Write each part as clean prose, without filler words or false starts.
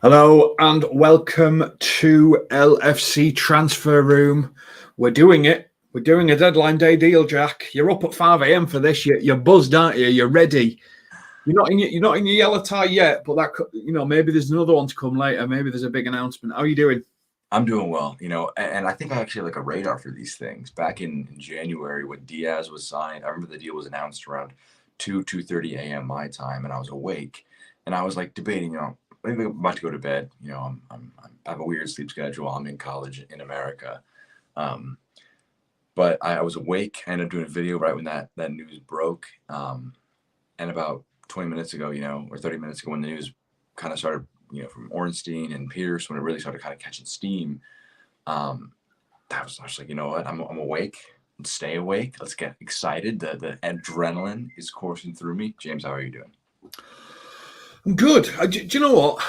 Hello and welcome to LFC Transfer Room. We're doing it. We're doing a deadline day deal, Jack. You're up at 5 a.m. for this. You're buzzed, aren't you? You're ready. You're not in your yellow tie yet, but maybe there's another one to come later. Maybe there's a big announcement. How are you doing? I'm doing well, and I think I actually have like a radar for these things. Back in January when Diaz was signed, I remember the deal was announced around 2:30 a.m. my time, and I was awake, and I was like debating, maybe I'm about to go to bed. I have a weird sleep schedule. I'm in college in America, um, but I was awake. I ended up doing a video right when that news broke, and about 20 minutes ago, or 30 minutes ago, when the news kind of started, from Ornstein and Pierce, when it really started kind of catching steam, I was like, you know what, I'm awake. Let's stay awake. Let's get excited. The adrenaline is coursing through me. James, how are you doing? I'm good. Do you know what?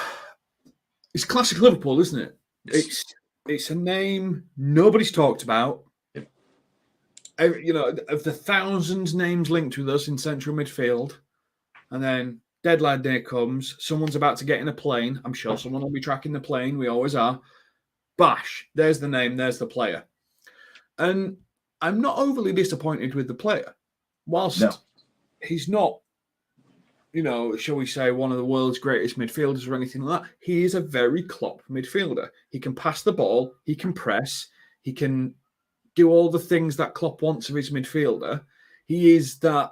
It's classic Liverpool, isn't it? It's a name nobody's talked about. Yep. Of the thousands names linked with us in central midfield, and then deadline day comes, someone's about to get in a plane. I'm sure someone will be tracking the plane. We always are. Bash, there's the name, there's the player. And I'm not overly disappointed with the player. Whilst he's not, shall we say, one of the world's greatest midfielders or anything like that, he is a very Klopp midfielder. He can pass the ball, he can press, he can do all the things that Klopp wants of his midfielder. He is that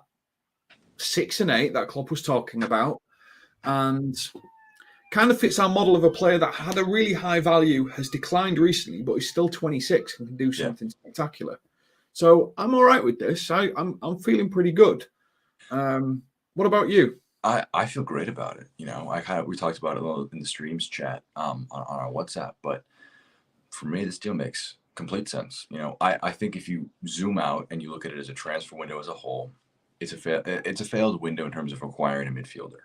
6 and 8 that Klopp was talking about, and kind of fits our model of a player that had a really high value, has declined recently, but is still 26 and can do something spectacular. So I'm all right with this. I'm feeling pretty good. What about you? I feel great about it. We talked about it a little in the streams chat on our WhatsApp, but for me, this deal makes complete sense. I think if you zoom out and you look at it as a transfer window as a whole, it's a failed window in terms of acquiring a midfielder.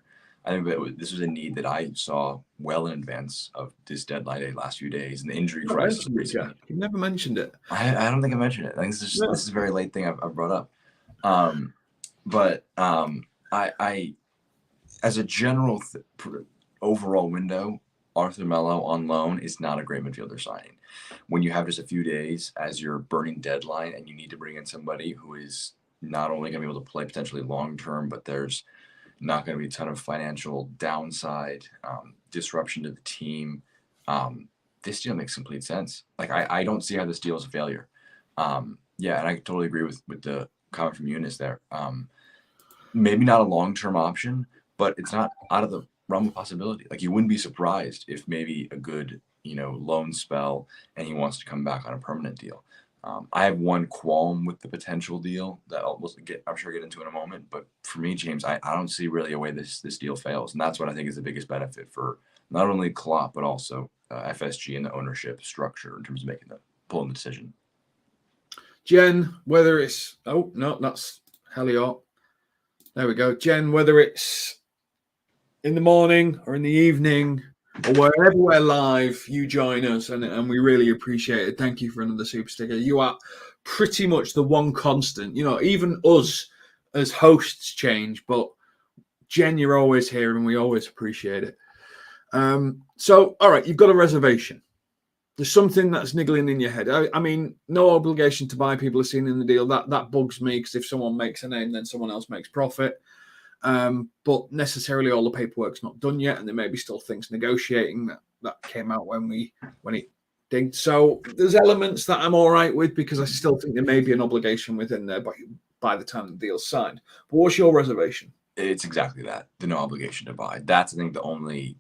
I think this was a need that I saw well in advance of this deadline day last few days and the injury crisis. You never mentioned it. I don't think I mentioned it. I think this is a very late thing I've brought up. I as a general overall window, Arthur Mello on loan is not a great midfielder signing. When you have just a few days as your burning deadline and you need to bring in somebody who is not only going to be able to play potentially long term, but there's not going to be a ton of financial downside, disruption to the team. This deal makes complete sense. Like, I don't see how this deal is a failure. And I totally agree with the comment from Eunice there. Maybe not a long-term option, but it's not out of the realm of possibility. Like, you wouldn't be surprised if maybe a good, loan spell and he wants to come back on a permanent deal. I have one qualm with the potential deal that I'm sure get into in a moment. But for me, James, I don't see really a way this deal fails. And that's what I think is the biggest benefit for not only Klopp, but also FSG and the ownership structure in terms of pulling the decision. Jen, whether it's... Oh, no, that's Heliot. There we go. Jen, whether it's in the morning or in the evening or wherever we're live, you join us, and we really appreciate it. Thank you for another super sticker. You are pretty much the one constant. Even us as hosts change, but Jen, you're always here, and we always appreciate it. So, all right, you've got a reservation. There's something that's niggling in your head. I mean, no obligation to buy. People are seen in the deal. That bugs me, because if someone makes a name, then someone else makes profit. But necessarily all the paperwork's not done yet, and there may be still things negotiating that came out when it did. So there's elements that I'm all right with, because I still think there may be an obligation within there by the time the deal's signed. But what's your reservation? It's exactly that. The no obligation to buy. That's, I think, the only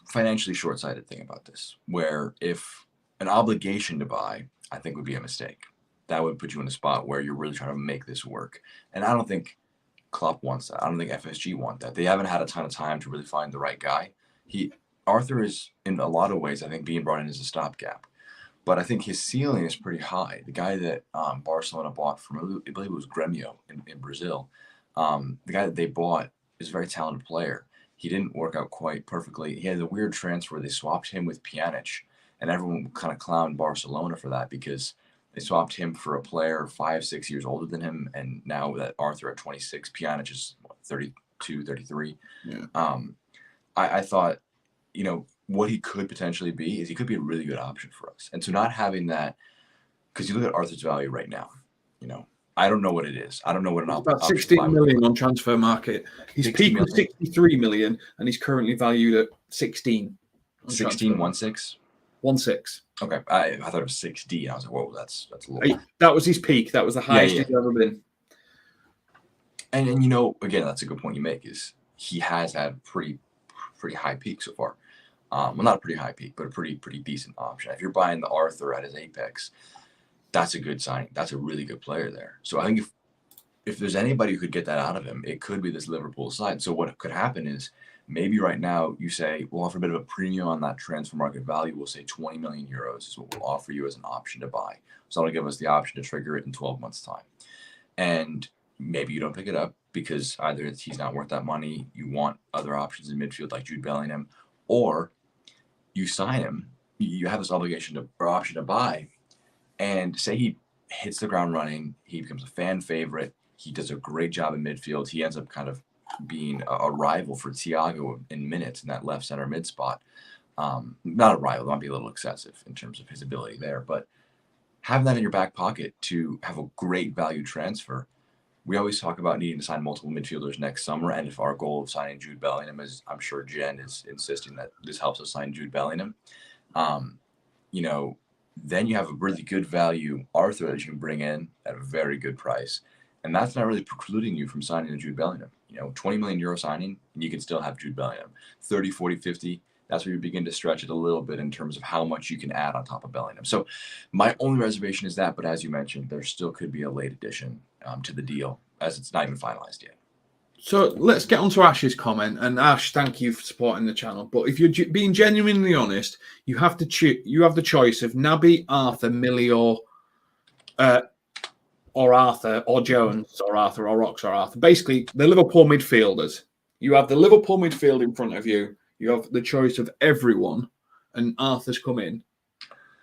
financially short-sighted thing about this, where if an obligation to buy, I think, would be a mistake. That would put you in a spot where you're really trying to make this work. And I don't think Klopp wants that. I don't think FSG want that. They haven't had a ton of time to really find the right guy. Arthur is, in a lot of ways, I think, being brought in as a stopgap. But I think his ceiling is pretty high. The guy that Barcelona bought from, I believe it was Grêmio in Brazil, the guy that they bought is a very talented player. He didn't work out quite perfectly. He had a weird transfer. They swapped him with Pjanic, and everyone kind of clowned Barcelona for that, because they swapped him for a player 5-6 years older than him, and now that Arthur at 26, Pjanic is 32, 33. Yeah. I thought, what he could potentially be is he could be a really good option for us. And so not having that, because you look at Arthur's value right now, I don't know what it is. I don't know what an It's about option 16 would million look on transfer market. His 60 peak was million? 63 million, and he's currently valued at 16. 16, 1.6? 1.6. Okay. I thought it was 6D. I was like, whoa, that's a little. That was his peak. That was the highest he's ever been. And again, that's a good point you make, is he has had pretty high peak so far. Well, not a pretty high peak, but a pretty decent option. If you're buying the Arthur at his apex, that's a good signing. That's a really good player there. So I think if there's anybody who could get that out of him, it could be this Liverpool side. So what could happen is maybe right now you say, we'll offer a bit of a premium on that transfer market value. We'll say 20 million euros is what we'll offer you as an option to buy. So that'll give us the option to trigger it in 12 months' time. And maybe you don't pick it up because either he's not worth that money, you want other options in midfield like Jude Bellingham, or you sign him, you have this obligation or option to buy, and say he hits the ground running, he becomes a fan favorite, he does a great job in midfield, he ends up kind of being a rival for Thiago in minutes in that left center mid spot. Not a rival, that might be a little excessive in terms of his ability there, but having that in your back pocket to have a great value transfer. We always talk about needing to sign multiple midfielders next summer, and if our goal of signing Jude Bellingham is, I'm sure Jen is insisting that this helps us sign Jude Bellingham, then you have a really good value Arthur that you can bring in at a very good price. And that's not really precluding you from signing a Jude Bellingham. 20 million euro signing, and you can still have Jude Bellingham. 30, 40, 50, that's where you begin to stretch it a little bit in terms of how much you can add on top of Bellingham. So my only reservation is that, but as you mentioned, there still could be a late addition to the deal, as it's not even finalized yet. So let's get on to Ash's comment. And Ash, thank you for supporting the channel. But if you're being genuinely honest, you have the choice of Naby, Arthur, Millie, or Arthur, or Jones, or Arthur, or Ox, or Arthur. Basically, the Liverpool midfielders. You have the Liverpool midfield in front of you. You have the choice of everyone, and Arthur's come in.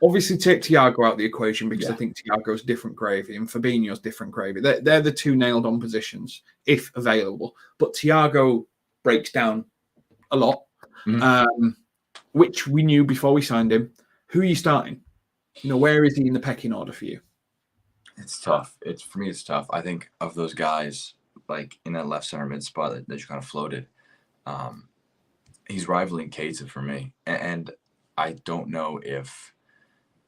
Obviously, take Thiago out of the equation because I think Thiago's different gravy and Fabinho's different gravy. They're the two nailed-on positions, if available. But Thiago breaks down a lot, which we knew before we signed him. Who are you starting? Where is he in the pecking order for you? It's tough. For me, it's tough. I think of those guys, like in that left center mid spot that you kind of floated, he's rivaling Keita for me. And I don't know if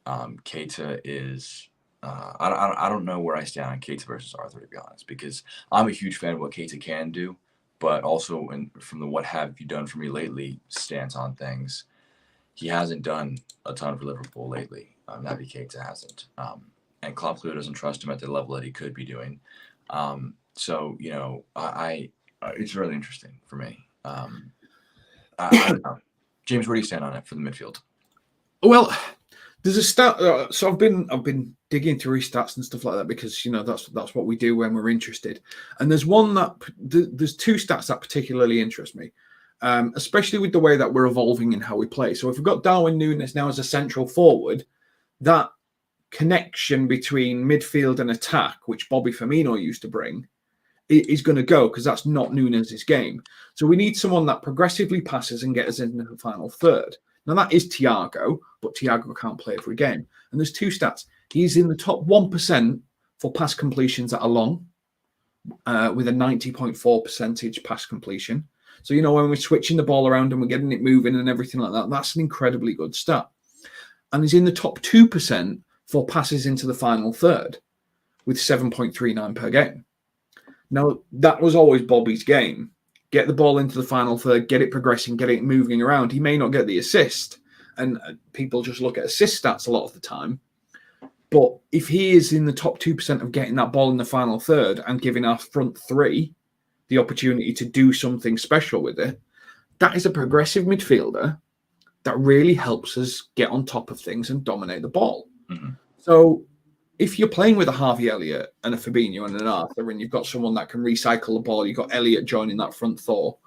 Keita is I don't know where I stand on Keita versus Arthur, to be honest, because I'm a huge fan of what Keita can do, but also from the what have you done for me lately stance on things, he hasn't done a ton for Liverpool lately. Naby Keita hasn't, and Klopp clearly doesn't trust him at the level that he could be doing. So it's really interesting for me. I don't know. James, where do you stand on it for the midfield? Well, there's a stat. So I've been digging through his stats and stuff like that because that's what we do when we're interested. And there's two stats that particularly interest me, especially with the way that we're evolving in how we play. So if we've got Darwin Núñez now as a central forward, that connection between midfield and attack, which Bobby Firmino used to bring, is going to go because that's not Núñez's game. So we need someone that progressively passes and gets us into the final third. Now, that is Thiago, but Thiago can't play every game. And there's two stats. He's in the top 1% for pass completions that are long, with a 90.4% pass completion. So, when we're switching the ball around and we're getting it moving and everything like that, that's an incredibly good stat. And he's in the top 2% for passes into the final third, with 7.39 per game. Now, that was always Bobby's game. Get the ball into the final third, get it progressing, get it moving around. He may not get the assist, and people just look at assist stats a lot of the time. But if he is in the top 2% of getting that ball in the final third and giving our front three the opportunity to do something special with it, that is a progressive midfielder that really helps us get on top of things and dominate the ball. Mm-hmm. So if you're playing with a Harvey Elliott and a Fabinho and an Arthur, and you've got someone that can recycle the ball, you've got Elliott joining that front four,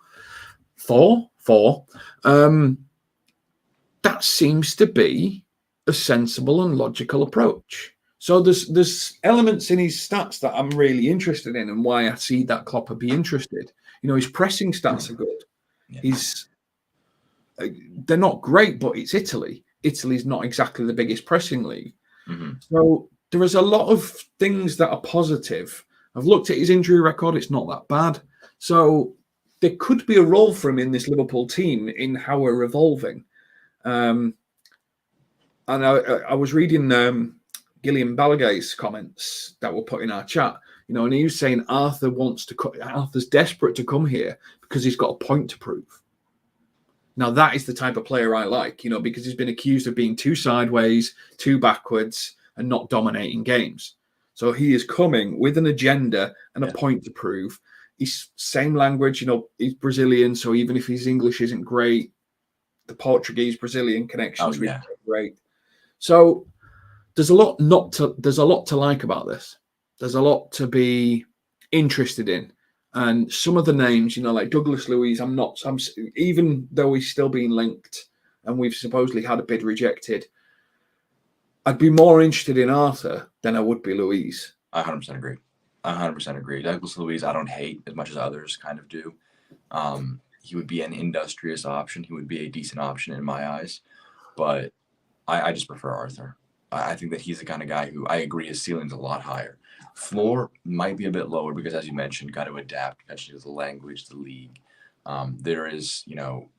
that seems to be a sensible and logical approach. So there's elements in his stats that I'm really interested in, and why I see that Klopp would be interested. His pressing stats are good. Yeah. they're not great, but it's Italy. Italy's not exactly the biggest pressing league. Mm-hmm. So there is a lot of things that are positive. I've looked at his injury record. It's not that bad. So there could be a role for him in this Liverpool team in how we're evolving. And I was reading Gillian Balagay's comments that were put in our chat, and he was saying Arthur's desperate to come here because he's got a point to prove. Now, that is the type of player I like, because he's been accused of being too sideways, too backwards, and not dominating games. So he is coming with an agenda and a point to prove. He's same language, he's Brazilian, so even if his English isn't great, the Portuguese-Brazilian connections are great. So there's a lot to like about this. There's a lot to be interested in. And some of the names, like Douglas Luiz, even though he's still being linked and we've supposedly had a bid rejected, I'd be more interested in Arthur than I would be Luiz. I 100% agree. 100% agree. Douglas Luiz, I don't hate as much as others kind of do. He would be an industrious option. He would be a decent option in my eyes. But I just prefer Arthur. I think that he's the kind of guy who I agree his ceiling's a lot higher. Floor might be a bit lower because, as you mentioned, got to adapt eventually to the language, the league. There is,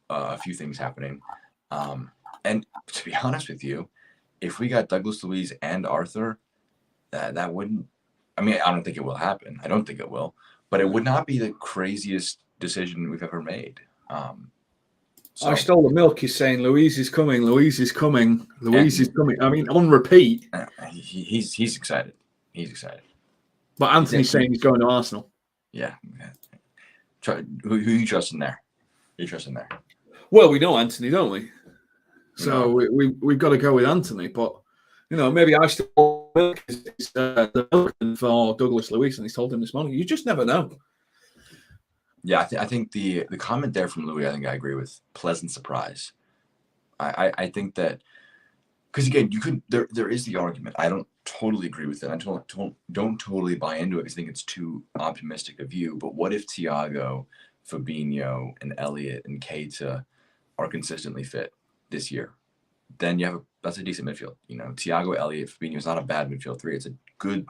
a few things happening. And to be honest with you, if we got Douglas Luiz and Arthur, that wouldn't. I mean, I don't think it will happen. I don't think it will. But it would not be the craziest decision we've ever made. I stole the milk. He's saying Luiz is coming. Luiz is coming. Luiz is coming. I mean, on repeat. He's excited. He's excited. But Anthony's saying he's going to Arsenal. Yeah. Who you trusting there? Who you trusting there? Well, we know Anthony, don't we? So we've got to go with Anthony. But, maybe I still milk the milk for Douglas Luiz, and he's told him this morning. You just never know. Yeah, I think the comment there from Louis, I think I agree with. Pleasant surprise. I think that because again, there is the argument. I don't totally agree with it. I don't totally buy into it because I think it's too optimistic a view. But what if Thiago, Fabinho, and Elliott and Keita are consistently fit this year? Then that's a decent midfield. Thiago, Elliott, Fabinho is not a bad midfield three. It's a good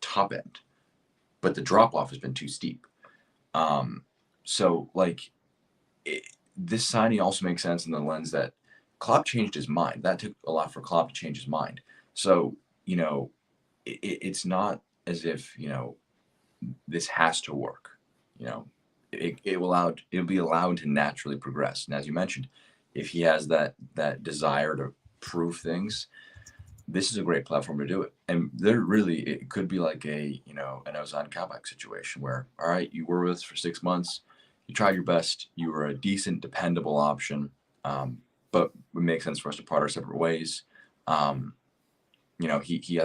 top end, but the drop off has been too steep. So, this signing also makes sense in the lens that Klopp changed his mind. That took a lot for Klopp to change his mind. So, it's not as if, this has to work. It'll be allowed to naturally progress. And as you mentioned, if he has that desire to prove things, this is a great platform to do it. And it could be like an Ozan Kabak situation where, all right, you were with us for 6 months. You tried your best. You were a decent, dependable option, but it makes sense for us to part our separate ways. He I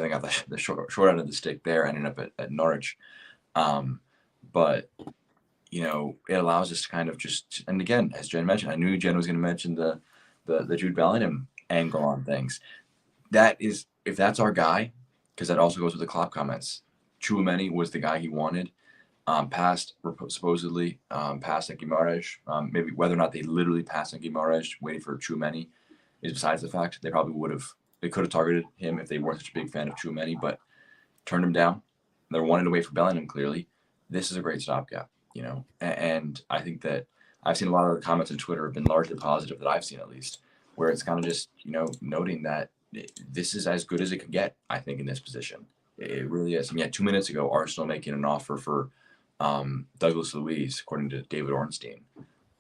think got the short end of the stick there, ending up at Norwich. But it allows us to kind of just, and again, as Jen mentioned, I knew Jen was going to mention the Jude Bellingham angle on things. That is, if that's our guy, because that also goes with the Klopp comments. Tchouaméni was the guy he wanted. Supposedly passed at Guimaraes. Maybe whether or not they literally passed at Guimaraes, waiting for Tchouaméni, is besides the fact. They could have targeted him if they weren't such a big fan of Tchouaméni, but turned him down. They're wanting to wait for Bellingham. Clearly, this is a great stopgap. And I think that I've seen a lot of the comments on Twitter have been largely positive that I've seen at least, where it's kind of just noting that this is as good as it could get. I think in this position, it really is. I mean, 2 minutes ago, Arsenal making an offer for Douglas Luiz, according to David Ornstein.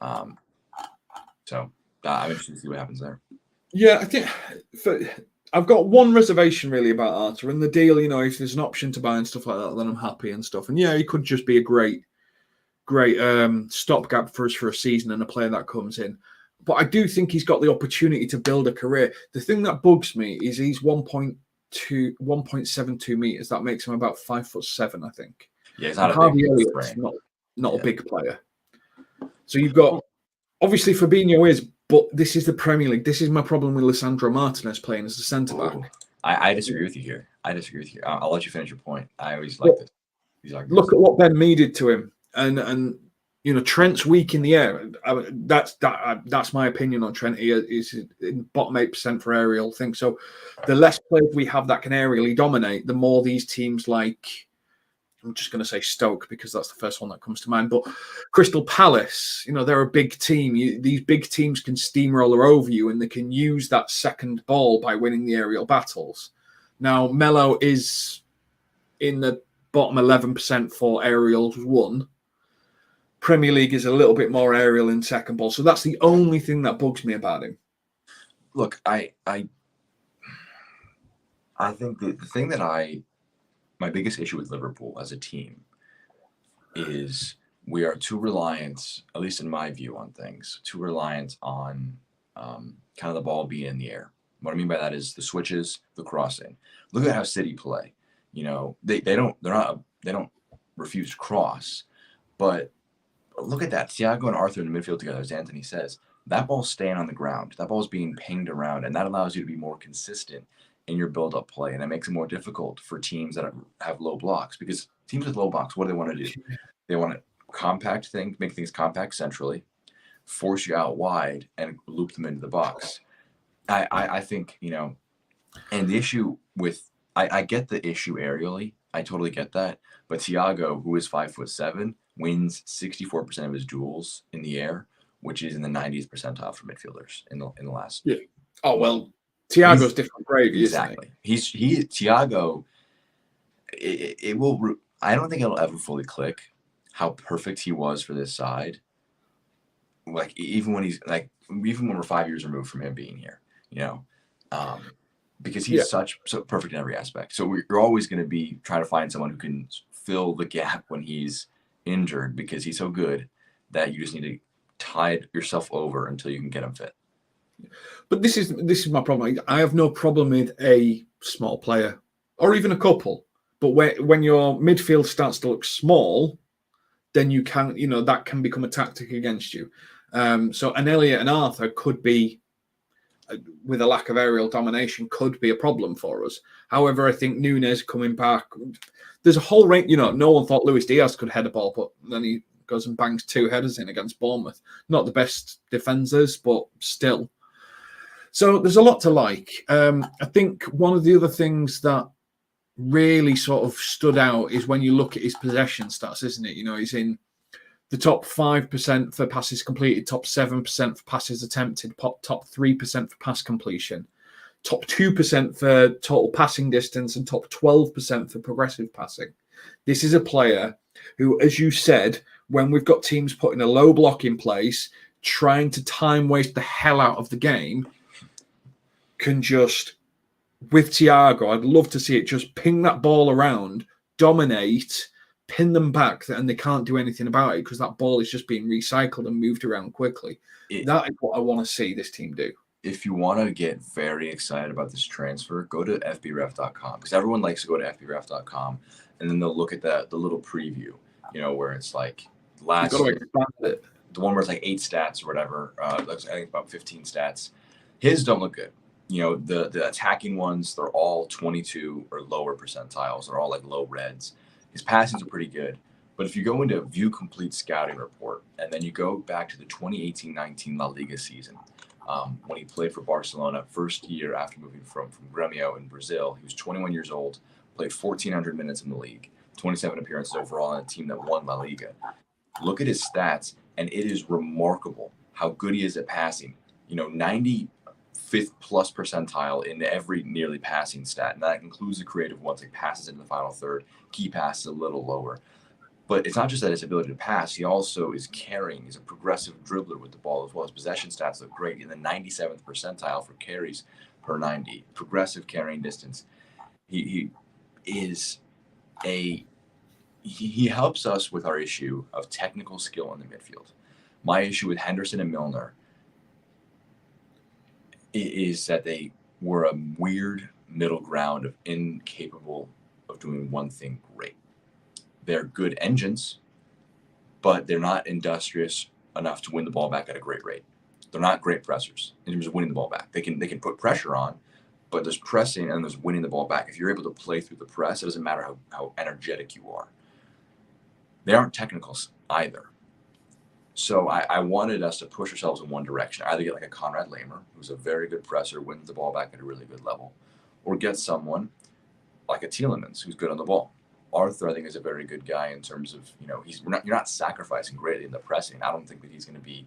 So I'm interested to see what happens there. Yeah, I think I've got one reservation really about Arthur and the deal. If there's an option to buy and stuff like that, then I'm happy and stuff. And yeah, he could just be a great stopgap for us for a season and a player that comes in. But I do think he's got the opportunity to build a career. The thing that bugs me is he's 1.72 meters. That makes him about 5'7", I think. Yeah, he's not a big Elliott's not a big player. So you've got, obviously Fabinho is, but this is the Premier League. This is my problem with Lisandro Martinez playing as a centre back. I disagree with you here. I'll let you finish your point. I always like this. Look at what Ben Mee did to him, and Trent's weak in the air. That's my opinion on Trent. He is in bottom 8% for aerial thing. So the less players we have that can aerially dominate, the more these teams like, I'm just going to say Stoke because that's the first one that comes to mind. But Crystal Palace, they're a big team. These big teams can steamroller over you, and they can use that second ball by winning the aerial battles. Now, Melo is in the bottom 11% for aerials won. Premier League is a little bit more aerial in second ball. So that's the only thing that bugs me about him. Look, I think the thing that my biggest issue with Liverpool as a team is we are too reliant, at least in my view on things, too reliant on kind of the ball being in the air. What I mean by that is the switches, the crossing. Look at how City play. They don't refuse to cross, but look at that. Thiago and Arthur in the midfield together, as Anthony says, that ball's staying on the ground. That ball's being pinged around, and that allows you to be more consistent in your build-up play, and it makes it more difficult for teams that have low blocks, because teams with low blocks, what do they want to do? They want to make things compact centrally, force you out wide, and loop them into the box. I think, and the issue with, I get the issue aerially. I totally get that. But Thiago, who is 5'7", wins 64% of his duels in the air, which is in the 90th percentile for midfielders in the last. Yeah. Oh, well, Thiago's different gravy, exactly. Isn't he? Thiago, it will, I don't think it'll ever fully click how perfect he was for this side. Like, even when we're 5 years removed from him being here, because he's so perfect in every aspect. So you're always going to be trying to find someone who can fill the gap when he's injured, because he's so good that you just need to tide yourself over until you can get him fit. But this is my problem. I have no problem with a small player or even a couple. But when your midfield starts to look small, then you can, that can become a tactic against you. So an Elliot and Arthur could be, with a lack of aerial domination, could be a problem for us. However, I think Nunes coming back, there's a whole range. No one thought Luis Diaz could head a ball, but then he goes and bangs 2 headers in against Bournemouth. Not the best defenders, but still. So there's a lot to like. I think one of the other things that really sort of stood out is when you look at his possession stats, isn't it? He's in the top 5% for passes completed, top 7% for passes attempted, top 3% for pass completion, top 2% for total passing distance, and top 12% for progressive passing. This is a player who, as you said, when we've got teams putting a low block in place, trying to time waste the hell out of the game, can just, with Thiago, I'd love to see it just ping that ball around, dominate, pin them back, and they can't do anything about it because that ball is just being recycled and moved around quickly. That is what I want to see this team do. If you want to get very excited about this transfer, go to fbref.com, because everyone likes to go to fbref.com and then they'll look at the little preview, where it's like last year, the one where it's like 8 stats or whatever. I think about 15 stats. His don't look good. The attacking ones, they're all 22 or lower percentiles. They're all like low reds. His passings are pretty good. But if you go into View Complete Scouting Report, and then you go back to the 2018-19 La Liga season, when he played for Barcelona, first year after moving from Grêmio in Brazil, he was 21 years old, played 1,400 minutes in the league, 27 appearances overall on a team that won La Liga. Look at his stats, and it is remarkable how good he is at passing. 95th plus percentile in every nearly passing stat, and that includes the creative ones like passes into the final third, key passes a little lower. But it's not just that his ability to pass, he also is carrying. He's a progressive dribbler with the ball as well. His possession stats look great, in the 97th percentile for carries per 90, progressive carrying distance. He helps us with our issue of technical skill in the midfield. My issue with Henderson and Milner is that they were a weird middle ground of incapable of doing one thing great. They're good engines, but they're not industrious enough to win the ball back at a great rate. They're not great pressers in terms of winning the ball back. They can put pressure on, but there's pressing and there's winning the ball back. If you're able to play through the press, it doesn't matter how energetic you are. They aren't technicals either. So I wanted us to push ourselves in one direction, either get like a Conrad Lamer, who's a very good presser, wins the ball back at a really good level, or get someone like a Tielemans who's good on the ball. Arthur, I think, is a very good guy in terms of, you're not sacrificing greatly in the pressing. I don't think that he's going to be,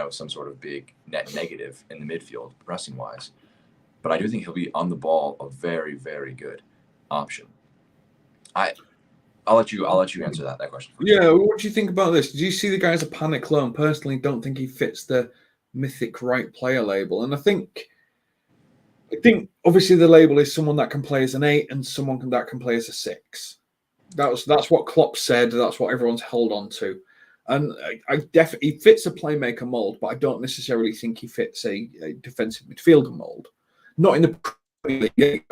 some sort of big net negative in the midfield pressing wise. But I do think he'll be on the ball a very, very good option. I'll let you answer that question first. Yeah, what do you think about this? Do you see the guy as a panic loan? Personally, don't think he fits the mythic right player label. And I think obviously the label is someone that can play as an 8 and someone that can play as a 6. That's what Klopp said. That's what everyone's held on to. And I definitely fits a playmaker mold, but I don't necessarily think he fits a defensive midfielder mold. Not in the Premier League.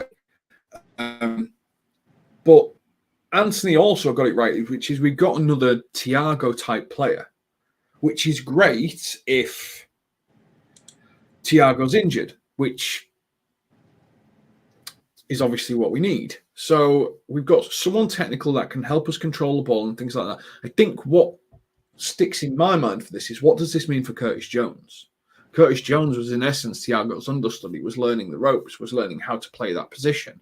But Anthony also got it right, which is we've got another Thiago type player, which is great if Thiago's injured, which is obviously what we need. So we've got someone technical that can help us control the ball and things like that. I think what sticks in my mind for this is, what does this mean for Curtis Jones? Curtis Jones was in essence Thiago's understudy, was learning the ropes, was learning how to play that position.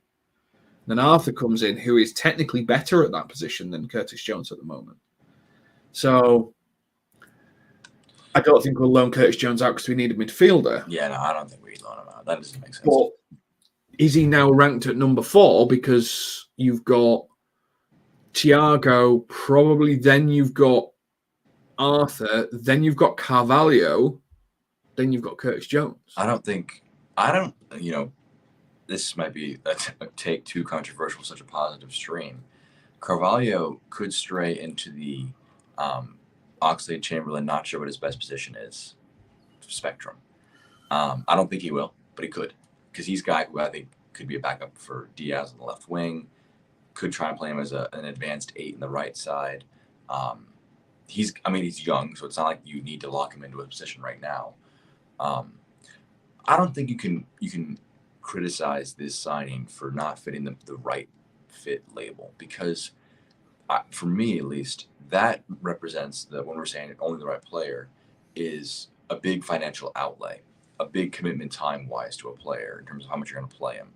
Then Arthur comes in, who is technically better at that position than Curtis Jones at the moment. So I don't think we'll loan Curtis Jones out because we need a midfielder. Yeah, no, I don't think we loan him out. That doesn't make sense. But is he now ranked at number 4 because you've got Thiago, probably then you've got Arthur, then you've got Carvalho, then you've got Curtis Jones. This might be a take too controversial, such a positive stream. Carvalho could stray into the Oxlade-Chamberlain, not sure what his best position is, spectrum. I don't think he will, but he could, because he's a guy who I think could be a backup for Diaz on the left wing, could try and play him as an advanced 8 in the right side. He's young, so it's not like you need to lock him into a position right now. I don't think you can criticize this signing for not fitting the right fit label, because for me at least, that represents that when we're saying only the right player is a big financial outlay, a big commitment time wise to a player in terms of how much you're going to play him.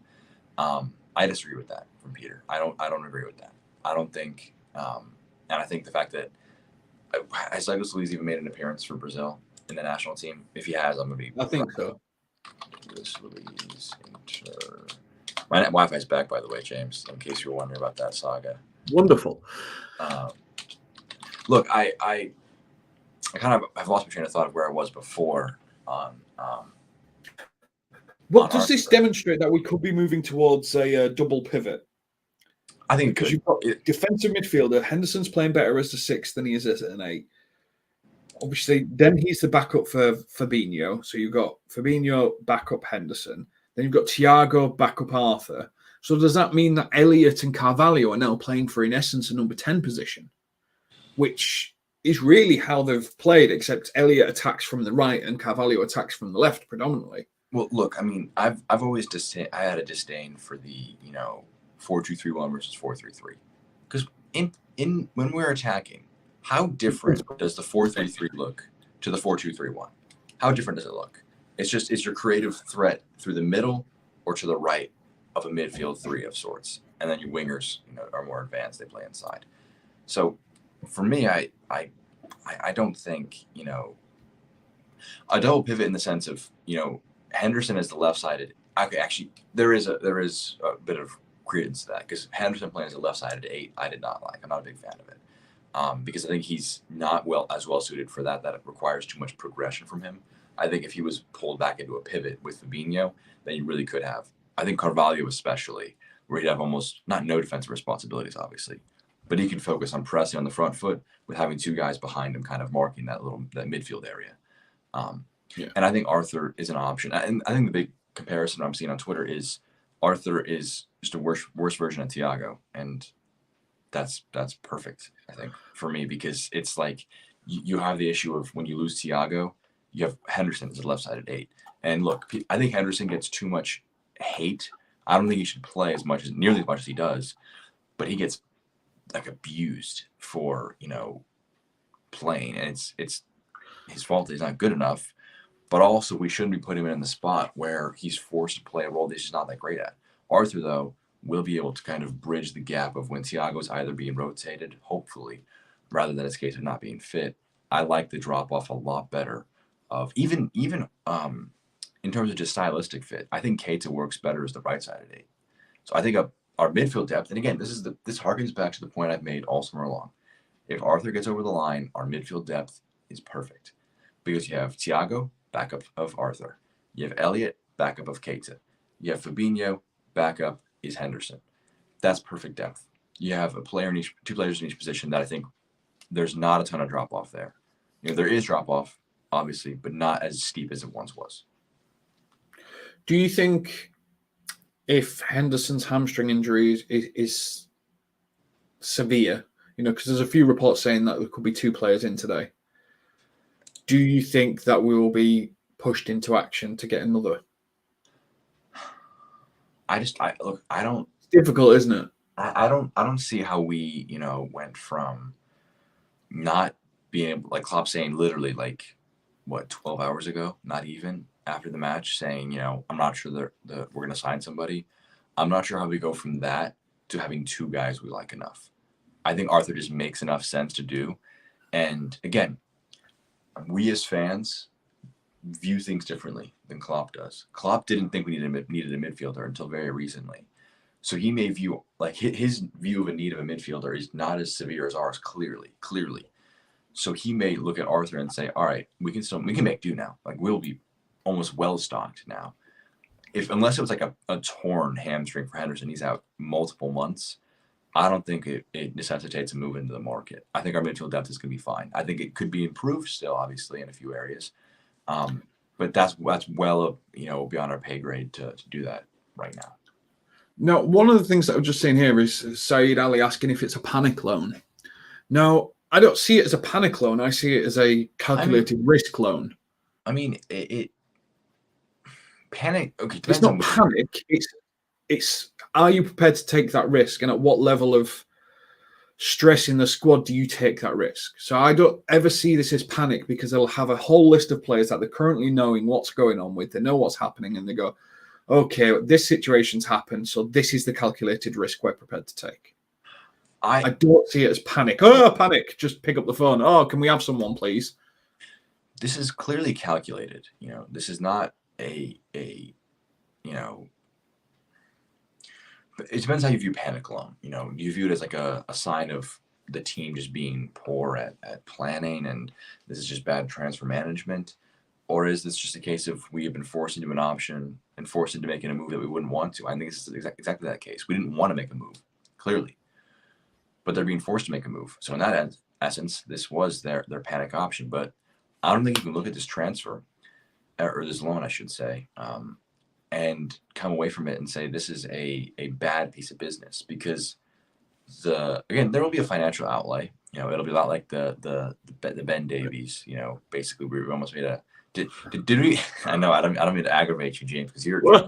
I disagree with that from Peter. I don't agree with that. I don't think, and I think the fact that has Douglas Luiz even made an appearance for Brazil in the national team? If he has, I'm gonna be. I think so. My Wi-Fi's back, by the way, James, in case you were wondering about that saga. Wonderful. Look, I kind of have lost my train of thought of where I was before on. What does this demonstrate? That we could be moving towards a double pivot? I think because you've got defensive midfielder. Henderson's playing better as the 6 than he is as an 8. Obviously, then he's the backup for Fabinho. So you've got Fabinho backup Henderson. Then you've got Thiago backup Arthur. So does that mean that Elliott and Carvalho are now playing for, in essence, a number 10 position? Which is really how they've played, except Elliott attacks from the right and Carvalho attacks from the left predominantly. Well, look, I mean, I've always I had a disdain for the 4-2-3-1 versus 4-3-3, because in when we're attacking, how different does the 4-3-3 look to the 4-2-3-1? How different does it look? It's your creative threat through the middle or to the right of a midfield 3 of sorts, and then your wingers are more advanced; they play inside. So for me, I don't think a double pivot in the sense of Henderson is the left-sided. Okay, actually, there is a bit of credence to that, because Henderson playing as a left-sided 8, I did not like. I'm not a big fan of it, because I think he's not as well suited for that. That it requires too much progression from him. I think if he was pulled back into a pivot with Fabinho, then he really could have. I think Carvalho especially, where he'd have almost no defensive responsibilities, obviously, but he could focus on pressing on the front foot with having 2 guys behind him, kind of marking that midfield area. And I think Arthur is an option. And I think the big comparison I'm seeing on Twitter is Arthur is just a worse version of Thiago, and that's perfect, I think, for me, because it's like you have the issue of when you lose Thiago, you have Henderson as a left-sided 8. And look, I think Henderson gets too much hate. I don't think he should play nearly as much as he does, but he gets abused for playing, and it's his fault that he's not good enough, but also we shouldn't be putting him in the spot where he's forced to play a role that he's not that great at. Arthur, though, will be able to kind of bridge the gap of when Thiago's either being rotated, hopefully, rather than his case of not being fit. I like the drop off a lot better. Of even in terms of just stylistic fit, I think Keita works better as the right side of 8. So I think our midfield depth, and again, this harkens back to the point I've made all summer long. If Arthur gets over the line, our midfield depth is perfect because you have Thiago, backup of Arthur. You have Elliott, backup of Keita. You have Fabinho, backup is Henderson. That's perfect depth. You have two players in each position that I think there's not a ton of drop off there. There is drop off, obviously, but not as steep as it once was. Do you think if Henderson's hamstring injury is severe, because there's a few reports saying that there could be 2 players in today, do you think that we will be pushed into action to get another? Look, I don't. It's difficult, isn't it? I don't see how we, went from not being able, like Klopp saying literally 12 hours ago, not even after the match, saying, I'm not sure that we're going to sign somebody. I'm not sure how we go from that to having 2 guys we like enough. I think Arthur just makes enough sense to do. And again, we as fans view things differently than Klopp does. Klopp didn't think we needed a midfielder until very recently. So he may view, his view of a need of a midfielder is not as severe as ours, clearly. So he may look at Arthur and say, all right, we can make do now. We'll be almost well-stocked now. Unless it was a torn hamstring for Henderson, he's out multiple months, I don't think it necessitates a move into the market. I think our midfield depth is going to be fine. I think it could be improved still, obviously, in a few areas. But that's well, beyond our pay grade to do that right now. Now, one of the things that I've just seen here is Saeed Ali asking if it's a panic loan. Now, I don't see it as a panic loan. I see it as a calculated risk loan. I mean, panic. Okay, it's not panic. It's are you prepared to take that risk, and at what level of stress in the squad do you take that risk? So I don't ever see this as panic because they'll have a whole list of players that they're currently knowing what's going on with. They know what's happening, and they go, okay, this situation's happened, so this is the calculated risk we're prepared to take. I don't see it as panic. Oh, panic. Just pick up the phone. Oh, can we have someone, please? This is clearly calculated. This is not it depends how you view panic loan. You view it as a sign of the team just being poor at planning and this is just bad transfer management. Or is this just a case of we have been forced into an option and forced into making a move that we wouldn't want to? I think this is exactly that case. We didn't want to make a move, clearly. But they're being forced to make a move. So in that essence, this was their panic option. But I don't think you can look at this transfer, or this loan, I should say, and come away from it and say this is a bad piece of business. Because again, there will be a financial outlay. It'll be a lot like the Ben Davies. Basically we almost made a. Did we? I know I don't mean to aggravate you, James, because you're his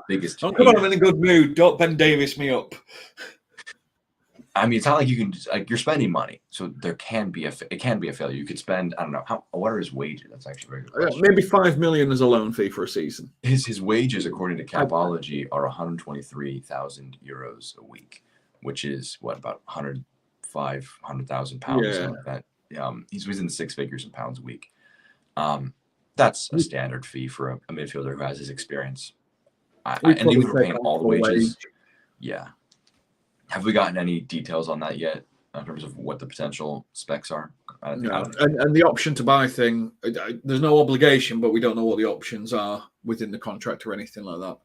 biggest. Come on, I'm in a good mood. Don't Ben Davis me up. I mean, it's not like you can you're spending money, so it can be a failure. You could spend, I don't know, what are his wages? That's actually a very good question. Maybe $5 million as a loan fee for a season. His wages, according to Capology, are 123,000 euros a week, which is about 100,000 pounds, something like that. He's in the 6 figures in pounds a week. That's a standard fee for a midfielder who has his experience. And even we're paying all the wages. Yeah. Have we gotten any details on that yet in terms of what the potential specs are? No. And the option to buy thing, there's no obligation, but we don't know what the options are within the contract or anything like that.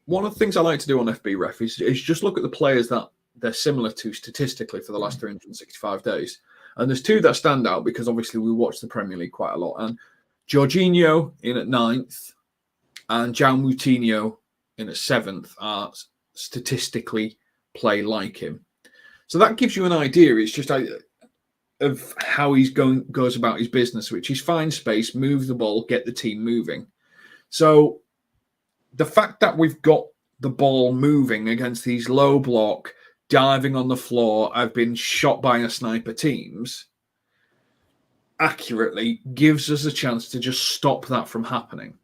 One of the things I like to do on FB Ref is just look at the players that they're similar to statistically for the last 365 days. And there's 2 that stand out because obviously we watch the Premier League quite a lot. And Jorginho in at 9th and João Moutinho in at 7th are statistically play like him. So that gives you an idea. It's just of how he's goes about his business, which is find space, move the ball, get the team moving. So the fact that we've got the ball moving against these low block, diving on the floor, I've been shot by a sniper teams, accurately gives us a chance to just stop that from happening.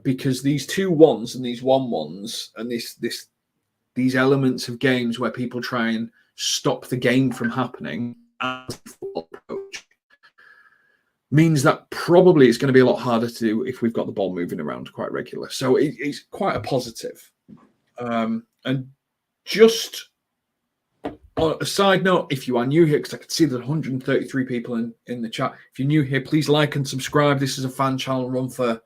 Because these 2-1s and these 1-1s and these elements of games where people try and stop the game from happening as a football approach means that probably it's going to be a lot harder to do if we've got the ball moving around quite regular. So it's quite a positive. And just on a side note, if you are new here, because I can see there's 133 people in the chat. If you're new here, please like and subscribe. This is a fan channel run for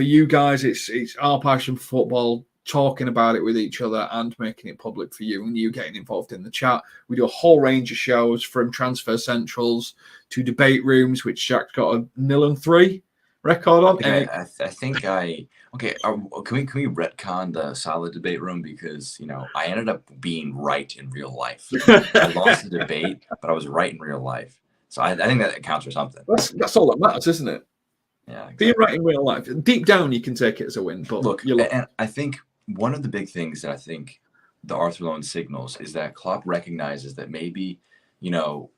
you guys. It's our passion for football, talking about it with each other and making it public for you and you getting involved in the chat. We do a whole range of shows from transfer centrals to debate rooms, which Jack's got a 0-3 record on. Okay, can we retcon the solid debate room, because I ended up being right in real life. I lost the debate, but I was right in real life. So I think that counts for something. That's all that matters, isn't it? Yeah, exactly. Being right in real life. Deep down, you can take it as a win. But look, and I think one of the big things that I think the Arthur Mello signals is that Klopp recognizes that maybe, you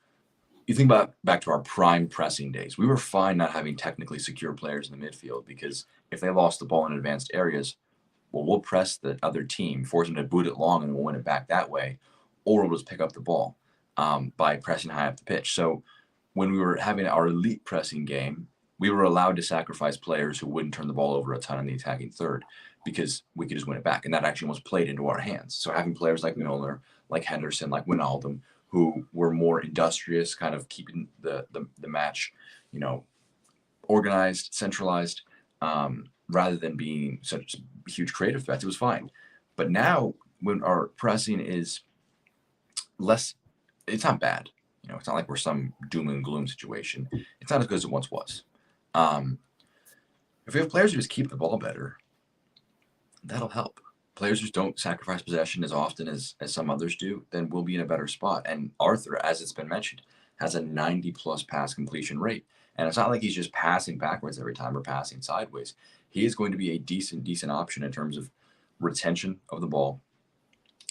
think about back to our prime pressing days. We were fine not having technically secure players in the midfield, because if they lost the ball in advanced areas, well, we'll press the other team, force them to boot it long, and we'll win it back that way, or we'll just pick up the ball by pressing high up the pitch. So when we were having our elite pressing game, we were allowed to sacrifice players who wouldn't turn the ball over a ton in the attacking third, because we could just win it back. And that actually was played into our hands. So having players like Miller, like Henderson, like Wijnaldum, who were more industrious, kind of keeping the match, organized, centralized, rather than being such huge creative threats, it was fine. But now when our pressing is less, it's not bad. It's not like we're some doom and gloom situation. It's not as good as it once was. If we have players who just keep the ball better, that'll help. Players who don't sacrifice possession as often as some others do, then we'll be in a better spot. And Arthur, as it's been mentioned, has a 90+ pass completion rate. And it's not like he's just passing backwards every time or passing sideways. He is going to be a decent option in terms of retention of the ball.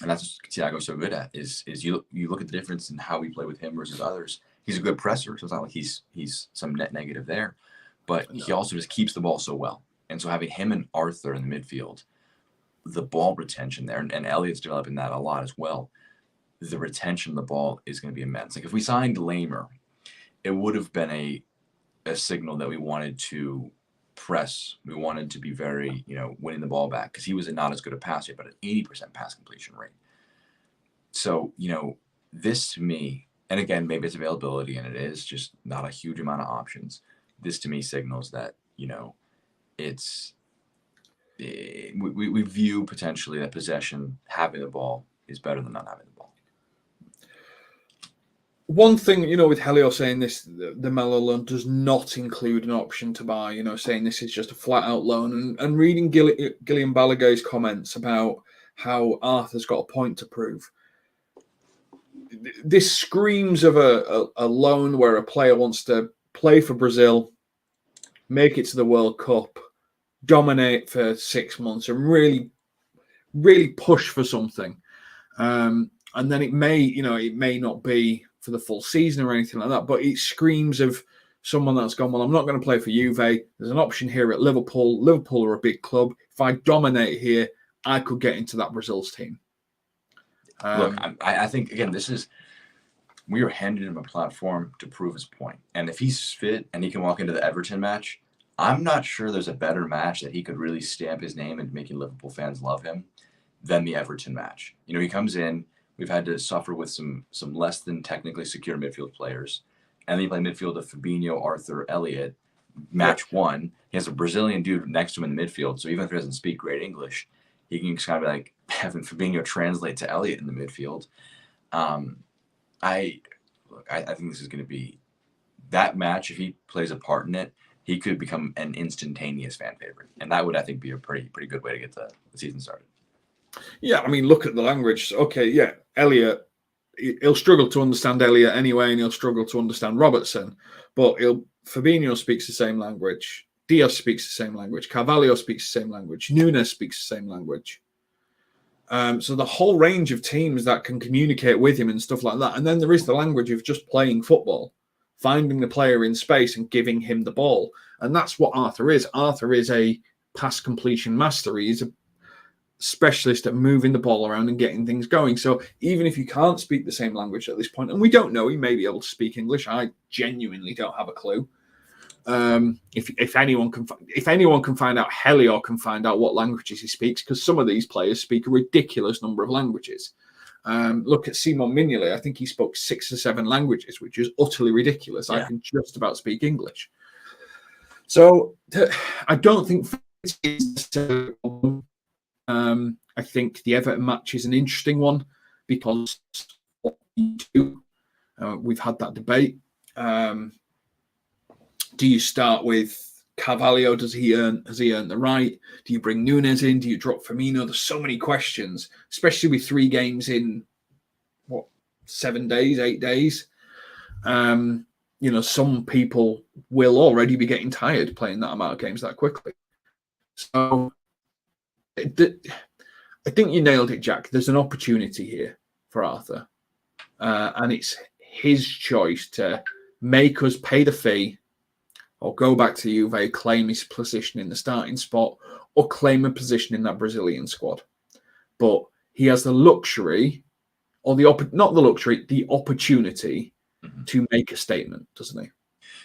And that's what Thiago's so good at, is you look at the difference in how we play with him versus others. He's a good presser, so it's not like he's some net negative there. But he also just keeps the ball so well. And so having him and Arthur in the midfield, the ball retention there, and Elliot's developing that a lot as well, the retention of the ball is going to be immense. Like if we signed Lamer, it would have been a signal that we wanted to press. We wanted to be very, winning the ball back, because he was not as good a passer, but an 80% pass completion rate. So, this to me, and again, maybe it's availability and it is just not a huge amount of options. This to me signals that, we view potentially that possession, having the ball, is better than not having the ball. One thing, with Helio saying this, the Melo loan does not include an option to buy, saying this is just a flat out loan, and reading Gillian Balagay's comments about how Arthur's got a point to prove. This screams of a loan where a player wants to play for Brazil, make it to the World Cup, dominate for 6 months, and really, really push for something. And then it may not be for the full season or anything like that, but it screams of someone that's gone, well, I'm not going to play for Juve. There's an option here at Liverpool. Liverpool are a big club. If I dominate here, I could get into that Brazil's team. Look, I think, again, we are handing him a platform to prove his point. And if he's fit and he can walk into the Everton match, I'm not sure there's a better match that he could really stamp his name and making Liverpool fans love him than the Everton match. He comes in, we've had to suffer with some less than technically secure midfield players. And then you play midfield of Fabinho, Arthur, Elliott, match one. He has a Brazilian dude next to him in the midfield. So even if he doesn't speak great English, he can just kind of be like having Fabinho translate to Elliott in the midfield. I think this is going to be that match. If he plays a part in it, he could become an instantaneous fan favorite. And that would, I think, be a pretty good way to get the season started. Yeah, look at the language. Okay, yeah, Elliott, he'll struggle to understand Elliott anyway, and he'll struggle to understand Robertson. But Fabinho speaks the same language. Diaz speaks the same language. Carvalho speaks the same language. Nunes speaks the same language. So the whole range of teams that can communicate with him and stuff like that. And then there is the language of just playing football finding the player in space and giving him the ball. And that's what Arthur is. Arthur is a pass completion master. He's a specialist at moving the ball around and getting things going. So even if you can't speak the same language at this point, and we don't know, he may be able to speak English. I genuinely don't have a clue. If anyone can find out, Helior can find out what languages he speaks, because some of these players speak a ridiculous number of languages. Look at Simon Mignolet. I think he spoke 6 or 7 languages, which is utterly ridiculous. Yeah. I can just about speak English. So I don't think I think the Everton match is an interesting one because what you do. We've had that debate. Do you start with Carvalho? Has he earned the right? Do you bring Nunes in? Do you drop Firmino? There's so many questions, especially with 3 games in 7 days, 8 days. Some people will already be getting tired playing that amount of games that quickly. So I think you nailed it, Jack. There's an opportunity here for Arthur. And it's his choice to make us pay the fee or go back to Juve, claim his position in the starting spot, or claim a position in that Brazilian squad. But he has the luxury, or the opportunity to make a statement, doesn't he?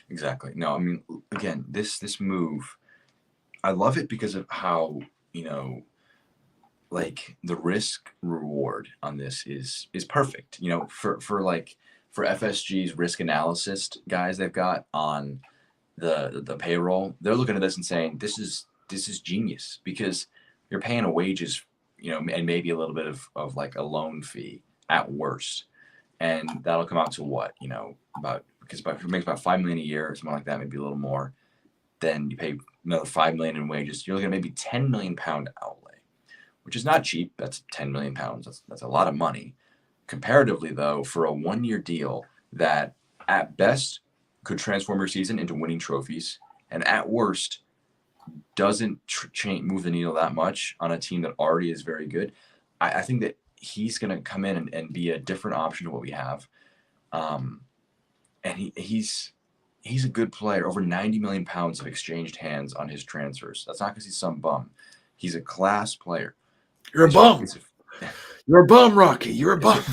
Exactly. No, I mean, again, this move, I love it because of how, like the risk reward on this is perfect. For FSG's risk analysis guys they've got on the payroll, they're looking at this and saying this is genius, because you're paying a wages, and maybe a little bit of like a loan fee at worst, and that'll come out to what, if it makes about $5 million a year or something like that, maybe a little more, then you pay another $5 million in wages. You're looking at maybe £10 million outlay, which is not cheap. That's £10 million. That's a lot of money. Comparatively, though, for a 1-year deal that at best could transform your season into winning trophies, and at worst doesn't move the needle that much on a team that already is very good, I think that he's going to come in and be a different option to what we have. And he's a good player. Over 90 million pounds of exchanged hands on his transfers. That's not because he's some bum. He's a class player. You're a bum. You're a bum, Rocky. You're a bum.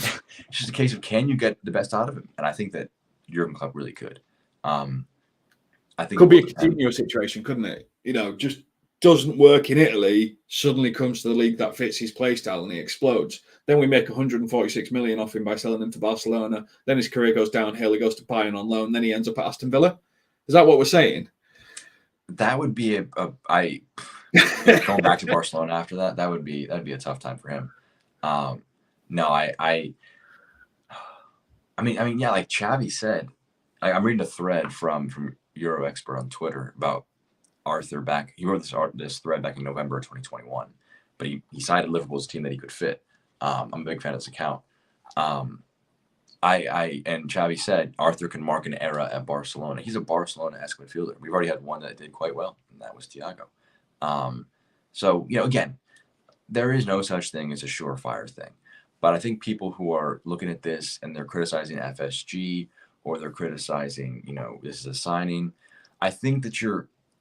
It's just a case of, can you get the best out of him? And I think that Jurgen Klopp really could. I think could be a Coutinho situation, couldn't it? Just doesn't work in Italy, suddenly comes to the league that fits his play style and he explodes. Then we make 146 million off him by selling him to Barcelona. Then his career goes downhill. He goes to Bayern on loan. Then he ends up at Aston Villa. Is that what we're saying? That would be going back to Barcelona after that. That'd be a tough time for him. No, I mean, yeah, like Xavi said, I'm reading a thread from Euro Expert on Twitter about Arthur back. He wrote this thread back in November of 2021, but he cited Liverpool's team that he could fit. I'm a big fan of this account. And Xavi said Arthur can mark an era at Barcelona. He's a Barcelona-esque midfielder. We've already had one that did quite well, and that was Thiago. So again, there is no such thing as a surefire thing. But I think people who are looking at this and they're criticizing FSG, or they're criticizing, this is a signing, I think that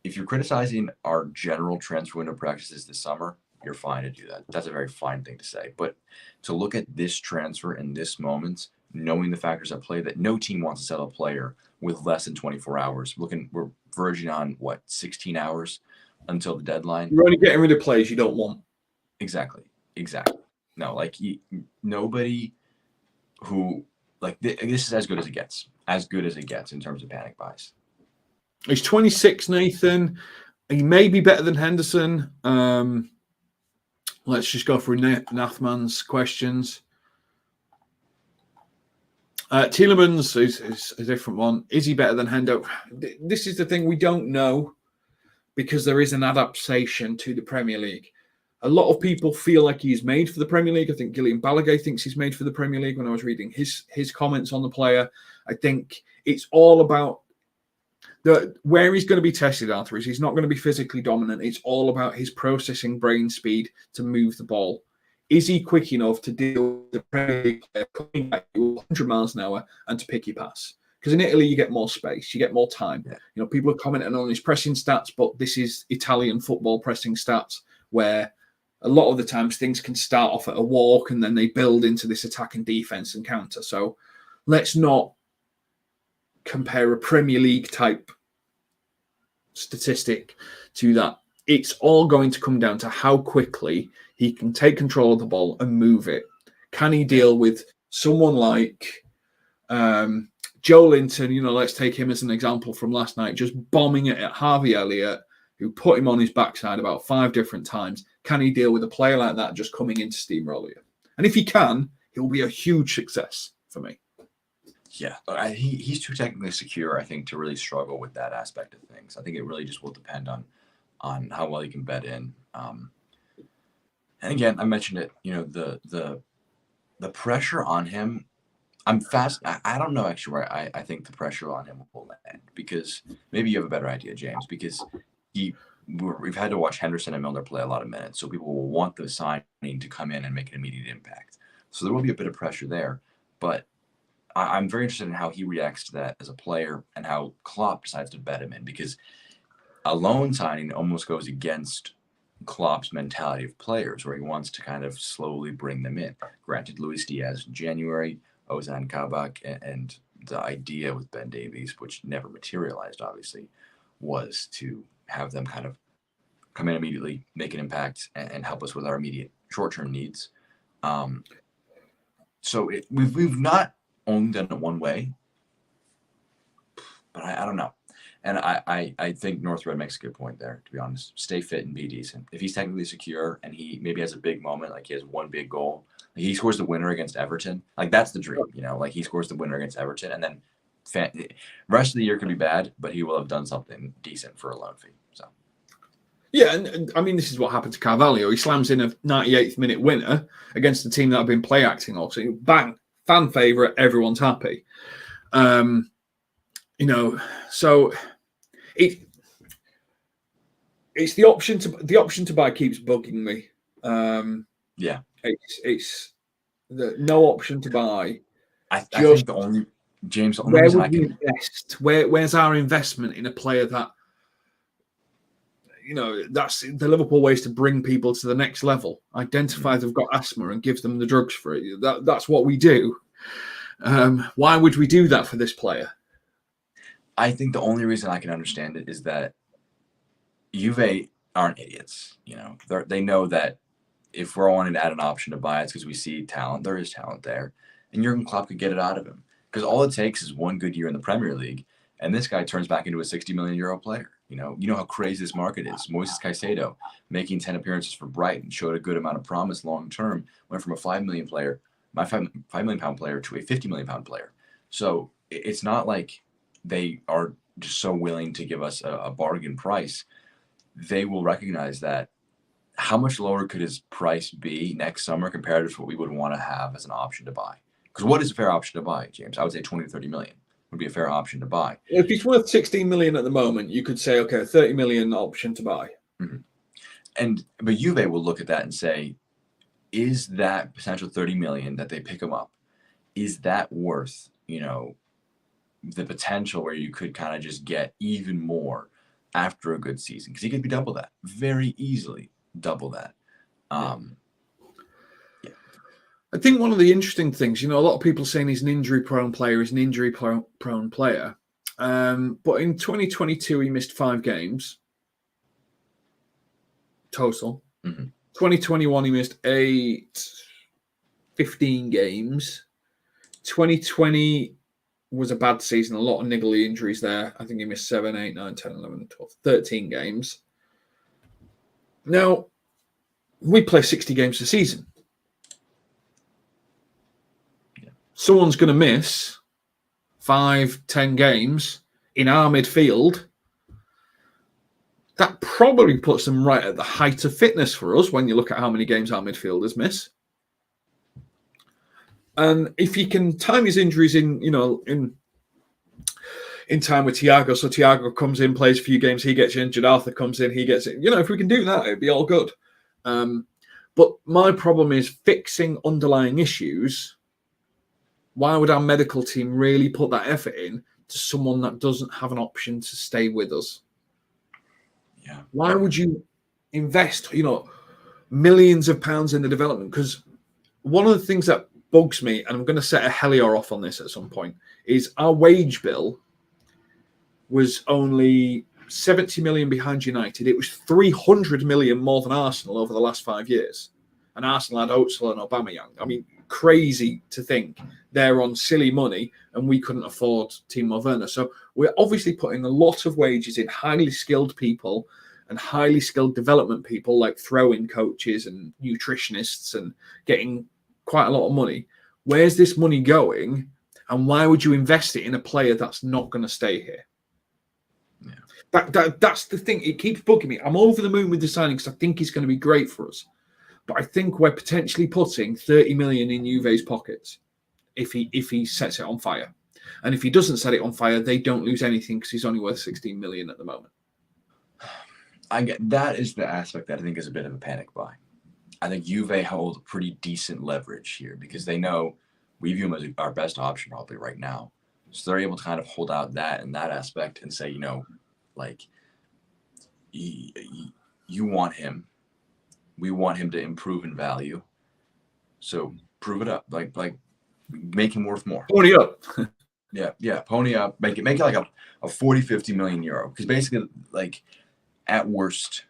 if you're criticizing our general transfer window practices this summer, you're fine to do that. That's a very fine thing to say. But to look at this transfer in this moment, knowing the factors at play, that no team wants to sell a player with less than 24 hours. We're verging on 16 hours until the deadline. You're only getting rid of players you don't want. Exactly. No, nobody who this is as good as it gets. As good as it gets in terms of panic buys. He's 26, Nathan. He may be better than Henderson. Let's just go through Nathman's questions. Tielemans is a different one. Is he better than Hendo? This is the thing, we don't know, because there is an adaptation to the Premier League. A lot of people feel like he's made for the Premier League. I think Gillian Balaguer thinks he's made for the Premier League when I was reading his comments on the player. I think it's all about where he's going to be tested, Arthur, is he's not going to be physically dominant. It's all about his processing brain speed to move the ball. Is he quick enough to deal with the Premier League player coming back at 100 miles an hour and to pick your pass? Because in Italy, you get more space, you get more time. Yeah. You know, people are commenting on his pressing stats, but this is Italian football pressing stats where a lot of the times things can start off at a walk and then they build into this attack and defense and counter. So let's not compare a Premier League type statistic to that. It's all going to come down to how quickly he can take control of the ball and move it. Can he deal with someone like Joe Linton? You know, let's take him as an example from last night, just bombing it at Harvey Elliott, who put him on his backside about 5 different times. Can he deal with a player like that just coming into steamroller you? And if he can, he'll be a huge success for me. Yeah, he's too technically secure, I think, to really struggle with that aspect of things. I think it really just will depend on how well he can bet in. And again, I mentioned it. You know, the pressure on him. I don't know actually where I think the pressure on him will land, because maybe you have a better idea, James, because we've had to watch Henderson and Milner play a lot of minutes, so people will want the signing to come in and make an immediate impact. So there will be a bit of pressure there, but I'm very interested in how he reacts to that as a player and how Klopp decides to bet him in, because a loan signing almost goes against Klopp's mentality of players, where he wants to kind of slowly bring them in. Granted, Luis Diaz in January, Ozan Kabak, and the idea with Ben Davies, which never materialized, obviously, was to have them kind of come in immediately, make an impact, and help us with our immediate short-term needs. So we've not only done it one way, but I don't know. And I think North Red makes a good point there, to be honest. Stay fit and be decent. If he's technically secure and he maybe has a big moment, like he has one big goal, like he scores the winner against Everton, like that's the dream, you know, like he scores the winner against Everton, and then rest of the year could be bad, but he will have done something decent for a loan fee. So. Yeah, and I mean, this is what happened to Carvalho. He slams in a 98th minute winner against a team that have been play acting also. Bang, fan favourite, everyone's happy. You know, so it's the option to buy keeps bugging me. Yeah, it's the no option to buy. I think the only where would we invest? Where's our investment in a player that, you know, that's the Liverpool way is to bring people to the next level. Identify they've got asthma and give them the drugs for it. That's what we do. Why would we do that for this player? I think the only reason I can understand it is that Juve aren't idiots. You know, they know that if we're wanting to add an option to buy, it's because we see talent. There is talent there, and Jurgen Klopp could get it out of him, because all it takes is one good year in the Premier League, and this guy turns back into a 60 million euro player. You know how crazy this market is. Moises Caicedo, making 10 appearances for Brighton, showed a good amount of promise long term. Went from a £5 million player to a £50 million player. So it's not like they are just so willing to give us a bargain price. They will recognize that. How much lower could his price be next summer compared to what we would want to have as an option to buy? Because what is a fair option to buy, James? I would say 20 to 30 million would be a fair option to buy. If he's worth 16 million at the moment, you could say, okay, 30 million option to buy. Mm-hmm. But Juve will look at that and say, is that potential 30 million that they pick him up, is that worth, you know, the potential where you could kind of just get even more after a good season? Because he could be double that, very easily double that. Yeah. I think one of the interesting things, you know, a lot of people saying he's an injury-prone player, But in 2022, he missed 5 games total. Mm-hmm. 2021, he missed 15 games. 2020 was a bad season, a lot of niggly injuries there. I think he missed 7, 8, 9, 10, 11, 12, 13 games. Now, we play 60 games a season. Someone's going to miss 5, 10 games in our midfield. That probably puts them right at the height of fitness for us when you look at how many games our midfielders miss. And if he can time his injuries in time with Thiago, so Thiago comes in, plays a few games, he gets injured, Arthur comes in, he gets it. You know, if we can do that, it'd be all good. But my problem is fixing underlying issues. Why would our medical team really put that effort in to someone that doesn't have an option to stay with us? Yeah. Why would you invest, millions of pounds in the development? Because one of the things that bugs me, and I'm going to set a Helior off on this at some point, is our wage bill was only 70 million behind United. It was 300 million more than Arsenal over the last 5 years. And Arsenal had Özil and Aubameyang. I mean, crazy to think they're on silly money and we couldn't afford Timo Werner. So we're obviously putting a lot of wages in highly skilled people and highly skilled development people like throw-in coaches and nutritionists and getting quite a lot of money. Where's this money going? And why would you invest it in a player that's not going to stay here? That's the thing. It keeps bugging me. I'm over the moon with the signing because I think he's going to be great for us. But I think we're potentially putting 30 million in Juve's pockets if he sets it on fire. And if he doesn't set it on fire, they don't lose anything because he's only worth 16 million at the moment. I get that is the aspect that I think is a bit of a panic buy. I think Juve hold pretty decent leverage here because they know we view him as our best option probably right now. So they're able to kind of hold out that and that aspect and say, like, you want him. We want him to improve in value. So prove it up. Like make him worth more. Pony up. Yeah. Pony up. Make it like a 40, 50 million euro. Because basically, like, at worst,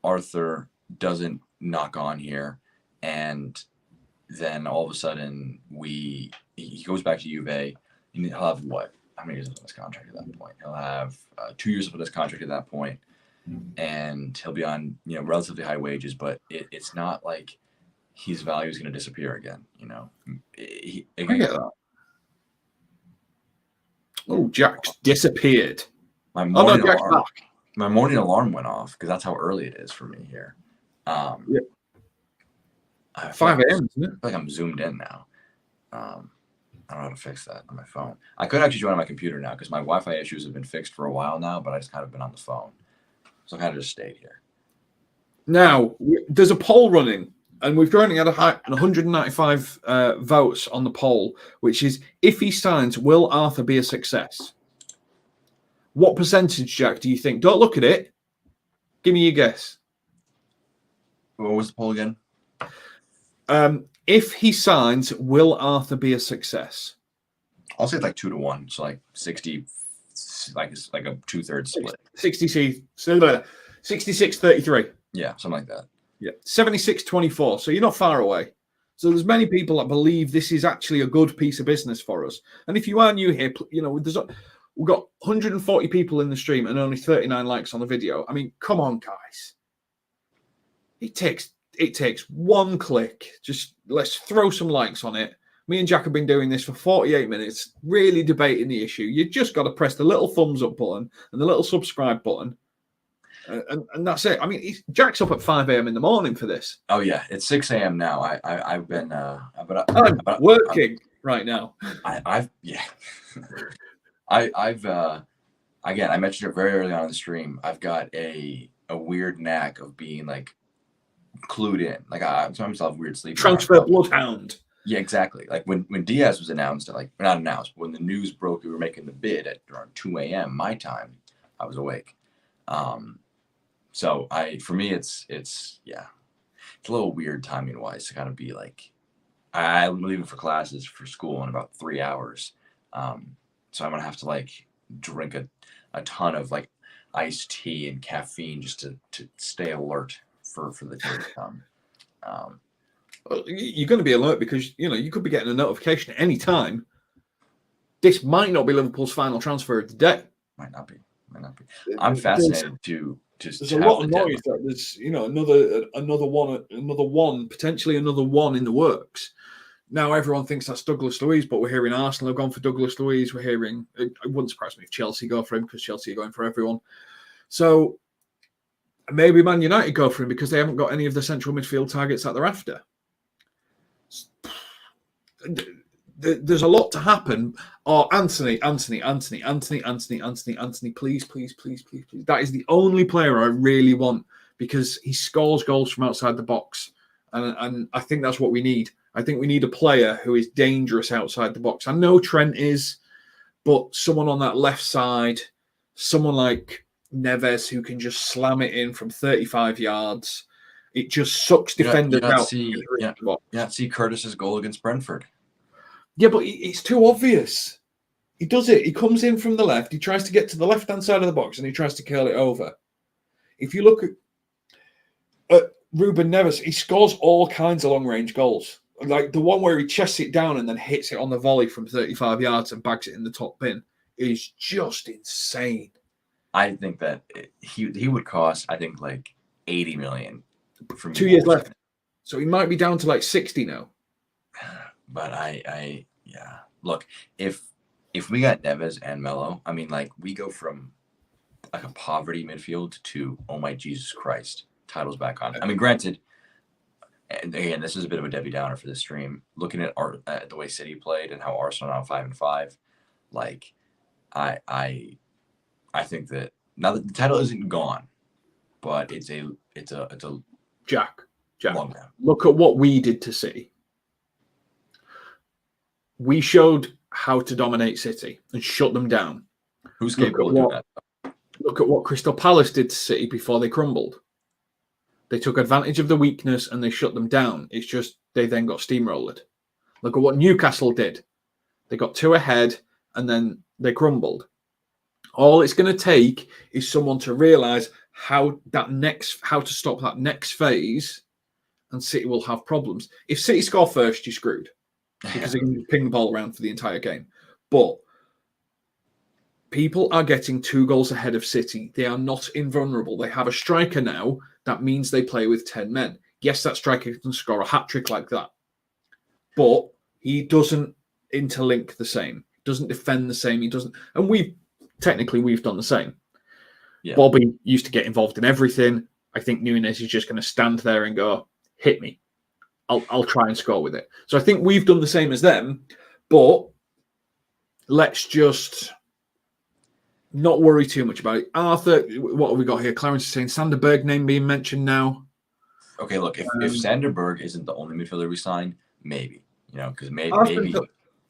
Arthur doesn't knock on here. And then all of a sudden he goes back to Juve and he'll have what? How many years left on his contract at that point? He'll have 2 years left on his contract at that point, and he'll be on relatively high wages. But it's not like his value is going to disappear again. I get that. Oh, Jack's disappeared. My morning alarm went off because that's how early it is for me here. 5 a.m. Isn't it? I feel like I'm zoomed in now. I don't know how to fix that on my phone. I could actually join on my computer now because my Wi-Fi issues have been fixed for a while now, but I just kind of been on the phone. So I kind of just stayed here. Now, there's a poll running, and we've currently had 195 votes on the poll, which is, if he signs, will Arthur be a success? What percentage, Jack, do you think? Don't look at it. Give me your guess. What was the poll again? If he signs, will Arthur be a success? I'll say like 2-1, so like 60, like a 2/3 split. 66-33. Yeah, something like that. Yeah, 76-24. So you're not far away. So there's many people that believe this is actually a good piece of business for us. And if you are new here, we've got 140 people in the stream and only 39 likes on the video. I mean, come on, guys. It takes one click. Just let's throw some likes on it. Me and Jack have been doing this for 48 minutes, really debating the issue. You just got to press the little thumbs up button and the little subscribe button. And that's it. I mean, Jack's up at 5 a.m. in the morning for this. Oh yeah, it's 6 a.m. now. I've been working right now. I've again, I mentioned it very early on in the stream. I've got a weird knack of being like clued in. Like I sometimes have weird sleep. Transfer bloodhound. Yeah, exactly. Like when Diaz was announced, like not announced, when the news broke we were making the bid at around 2 a.m. my time, I was awake. So for me it's a little weird timing wise to kind of be like I'm leaving for classes for school in about 3 hours. So I'm gonna have to like drink a ton of like iced tea and caffeine just to stay alert for the day to come. Well, you're going to be alert because you could be getting a notification at any time. This might not be Liverpool's final transfer of the day. Might not be. I'm fascinated to there's a lot of noise that there's another one, potentially another one in the works. Now everyone thinks that's Douglas Luiz, but we're hearing Arsenal have gone for Douglas Luiz. We're hearing it wouldn't surprise me if Chelsea go for him because Chelsea are going for everyone. So maybe Man United go for him because they haven't got any of the central midfield targets that they're after. There's a lot to happen. Oh, Anthony, please. That is the only player I really want because he scores goals from outside the box. And I think that's what we need. I think we need a player who is dangerous outside the box. I know Trent is. but someone on that left side, someone like Neves who can just slam it in from 35 yards. It just sucks defenders out. See Curtis's goal against Brentford. Yeah, but it's too obvious. He does it. He comes in from the left. He tries to get to the left-hand side of the box and he tries to curl it over. If you look at Ruben Neves, he scores all kinds of long-range goals. Like the one where he chests it down and then hits it on the volley from 35 yards and bags it in the top bin is just insane. I think that he would cost, I think, like 80 million. For 2 years left. So he might be down to like 60 now. But look, if we got Neves and Melo, I mean, like we go from like a poverty midfield to, oh my Jesus Christ, titles back on. I mean, granted, and again, this is a bit of a Debbie Downer for this stream. Looking at the way City played and how Arsenal now 5-5, like I think that now the title isn't gone, but it's a Jack, long round. Look at what we did to City. We showed how to dominate City and shut them down. Who's capable of doing that? Look at what Crystal Palace did to City before they crumbled. They took advantage of the weakness and they shut them down. It's just they then got steamrolled. Look at what Newcastle did. They got 2 ahead and then they crumbled. All it's going to take is someone to realise how to stop that next phase, and City will have problems. If City score first, you're screwed because they can ping the ball around for the entire game. But people are getting 2 goals ahead of City. They are not invulnerable. They have a striker now. That means they play with 10 men. Yes, that striker can score a hat-trick like that, but he doesn't interlink the same. Doesn't defend the same. He doesn't. And we've done the same. Yeah. Bobby used to get involved in everything. I think Núñez is just going to stand there and go, hit me. I'll try and score with it. So I think we've done the same as them, but let's just not worry too much about it. Arthur, what have we got here? Clarence is saying Sanderberg name being mentioned now. Okay, look, if Sanderberg isn't the only midfielder we signed, maybe. Because maybe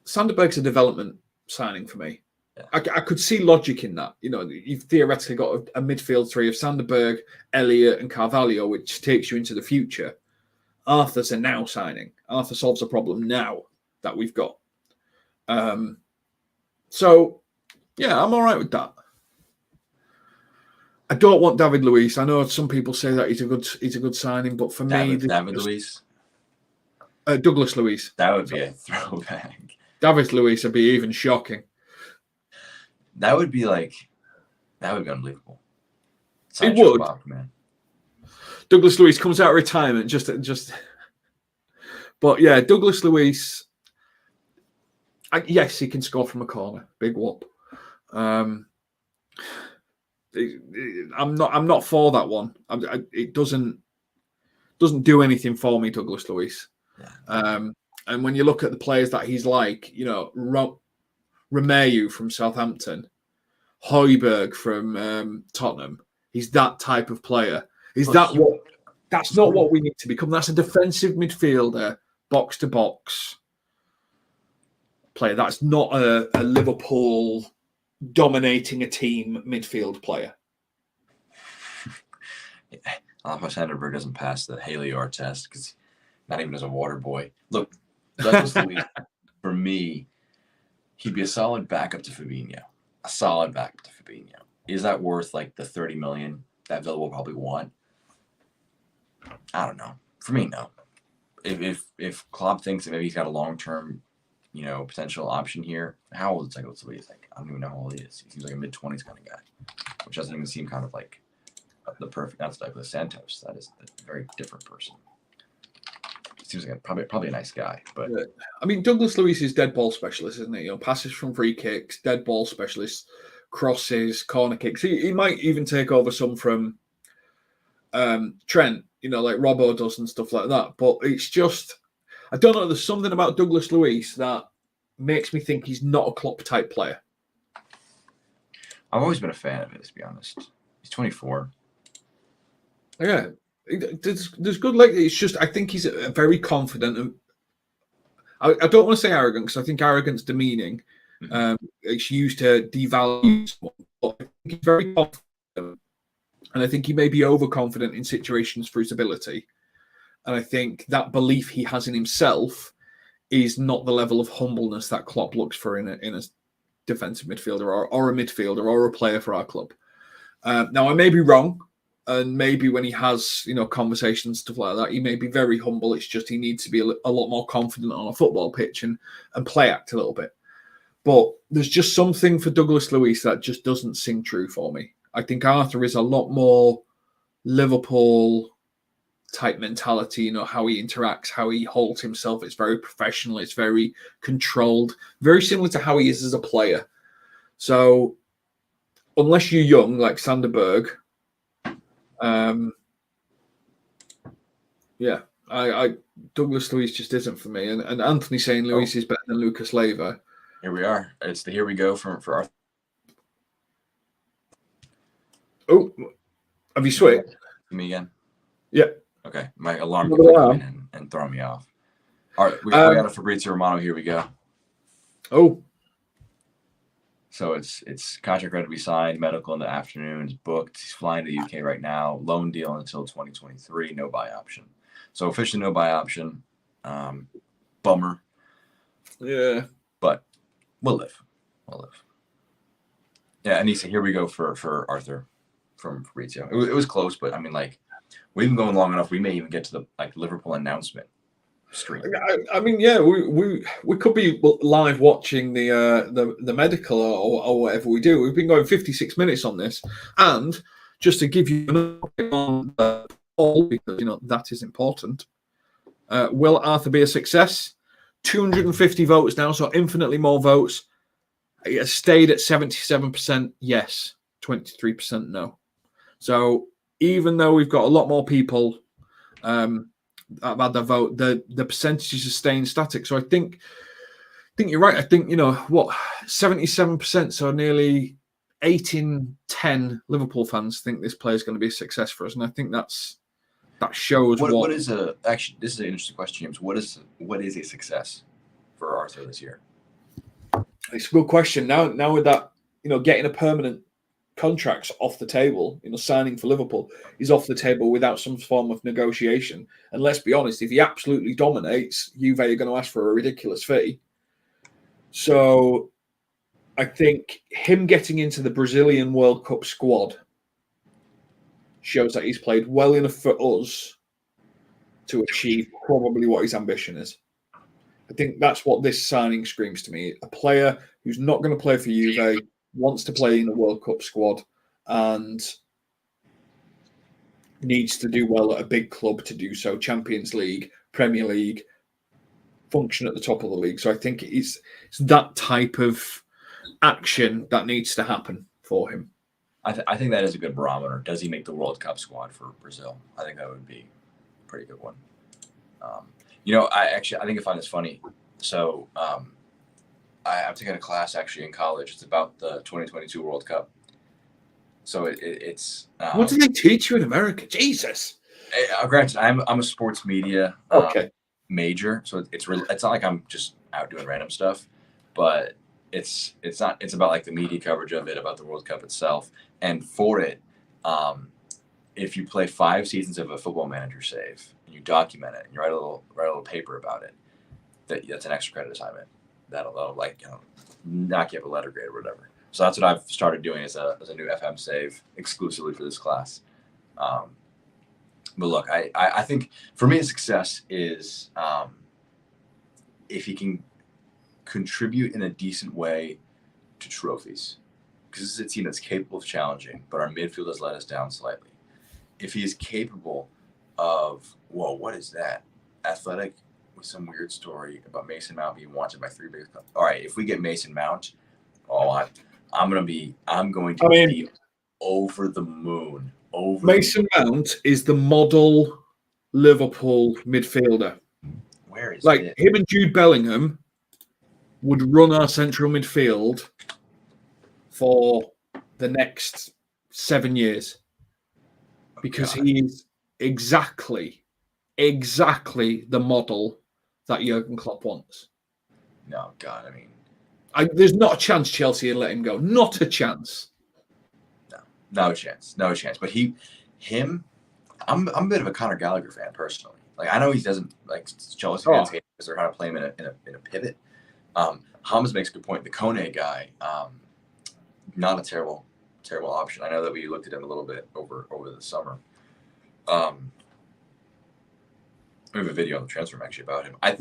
Sanderberg's a development signing for me. Yeah. I could see logic in that. You've theoretically got a midfield 3 of Sanderberg, Elliott, and Carvalho, which takes you into the future. Arthur's a now signing. Arthur solves a problem now that we've got. So, yeah, I'm all right with that. I don't want David Luiz. I know some people say that he's a good signing, but for me, David Luiz, Douglas Luiz. That would be a throwback. David Luiz would be even shocking. That would be unbelievable. It would. Bob, man. Douglas Luiz comes out of retirement just. But yeah, Douglas Luiz. Yes, he can score from a corner. Big whoop. I'm not for that one. It doesn't do anything for me, Douglas Luiz. Yeah. And when you look at the players that he's like, Romeu from Southampton, Højbjerg from Tottenham, he's that type of player. That's not what we need to become. That's a defensive midfielder, box to box player. That's not a Liverpool dominating a team midfield player. Alpha Sanderberg doesn't pass the Haley-R test because not even as a water boy. Look, Douglas Luiz, for me, he'd be a solid backup to Fabinho. Is that worth like the 30 million that Villa will probably want? I don't know. For me, no. If Klopp thinks that maybe he's got a long-term, potential option here, how old is Douglas Luiz? I don't even know how old he is. He seems like a mid-20s kind of guy, which doesn't even seem kind of like the perfect. That's Douglas Santos. That is a very different person. Seems like probably a nice guy, but I mean, Douglas Luiz is dead ball specialist, isn't he? Passes from free kicks, dead ball specialist, crosses, corner kicks. He might even take over some from Trent, like Robbo does and stuff like that. But it's just, I don't know. There's something about Douglas Luiz that makes me think he's not a Klopp type player. I've always been a fan of it, to be honest. He's 24. Yeah. There's good like it's just I think he's a very confident and I don't want to say arrogant because I think arrogant's demeaning It's used to devalue someone. But I think he's very confident, and I think he may be overconfident in situations for his ability. And I think that belief he has in himself is not the level of humbleness that Klopp looks for in a defensive midfielder or a midfielder or a player for our club. Now, I may be wrong, and maybe when he has, conversations, stuff like that, he may be very humble. It's just he needs to be a lot more confident on a football pitch and play act a little bit. But there's just something for Douglas Luiz that just doesn't sing true for me. I think Arthur is a lot more Liverpool type mentality, how he interacts, how he holds himself. It's very professional. It's very controlled, very similar to how he is as a player. So unless you're young, like Sander Berg, Douglas Luiz just isn't for me. And Anthony saying Luiz is better than Lucas Leiva. Here we are. It's the here we go for Arthur. Oh, have you switched? Me again? Yeah. Okay. My alarm kept coming and throwing me off. All right. We got a Fabrizio Romano. Here we go. Oh. So it's contract ready to be signed. Medical in the afternoon is booked. He's flying to the UK right now. Loan deal until 2023. No buy option. So officially no buy option. Bummer. Yeah. But we'll live. Yeah, and he said, here we go for Arthur from Fabrizio. It was close, but I mean, we've been going long enough. We may even get to the Liverpool announcement screen. I mean, yeah, we could be live watching the medical or whatever we do. We've been going 56 minutes on this, and just to give you an update on the poll, because that is important. Will Arthur be a success? 250 votes now, so infinitely more votes. It has stayed at 77% yes, 23% no. So even though we've got a lot more people about the vote, the percentages are staying static. So I think you're right. I think 77%, so nearly 8 in 10 Liverpool fans think this player is going to be a success for us, and I think that shows what is actually, this is an interesting question, James. What is a success for Arthur this year? It's a good question. Now with that, getting a permanent contracts off the table, signing for Liverpool is off the table without some form of negotiation. And let's be honest, if he absolutely dominates, Juve are going to ask for a ridiculous fee. So I think him getting into the Brazilian World Cup squad shows that he's played well enough for us to achieve probably what his ambition is. I think that's what this signing screams to me. A player who's not going to play for Juve, wants to play in the World Cup squad, and needs to do well at a big club to do so. Champions League, Premier League, function at the top of the league. So I think it's that type of action that needs to happen for him. I think that is a good barometer. Does he make the World Cup squad for Brazil? I think that would be a pretty good one. I think I find this funny. So I'm taking a class actually in college. It's about the 2022 World Cup. So it's. What do they teach you in America? Jesus. Granted, I'm a sports media major, so it's not like I'm just out doing random stuff, but it's about the media coverage of it, about the World Cup itself, and for it, if you play 5 seasons of a Football Manager save and you document it and you write a little paper about it, that's an extra credit assignment. That'll knock you up a letter grade or whatever. So that's what I've started doing as a new FM save exclusively for this class. But look, I think for me a success is if he can contribute in a decent way to trophies, because this is a team that's capable of challenging, but our midfield has let us down slightly. If he is capable of, what is that? Athletic with some weird story about Mason Mount being wanted by 3 big clubs. All right, if we get Mason Mount, I'm going to be over the moon. Mason Mount is the model Liverpool midfielder. Where is it? Him and Jude Bellingham would run our central midfield for the next 7 years, because he is exactly the model that Jurgen Klopp wants. No, God, I mean, There's not a chance Chelsea would let him go. Not a chance. No chance. But I'm a bit of a Conor Gallagher fan personally. Like I know he doesn't like Chelsea fans hate because they're kind of playing him in a pivot. Hamza makes a good point. The Kone guy, not a terrible option. I know that we looked at him a little bit over the summer. We have a video on the transfer actually about him. I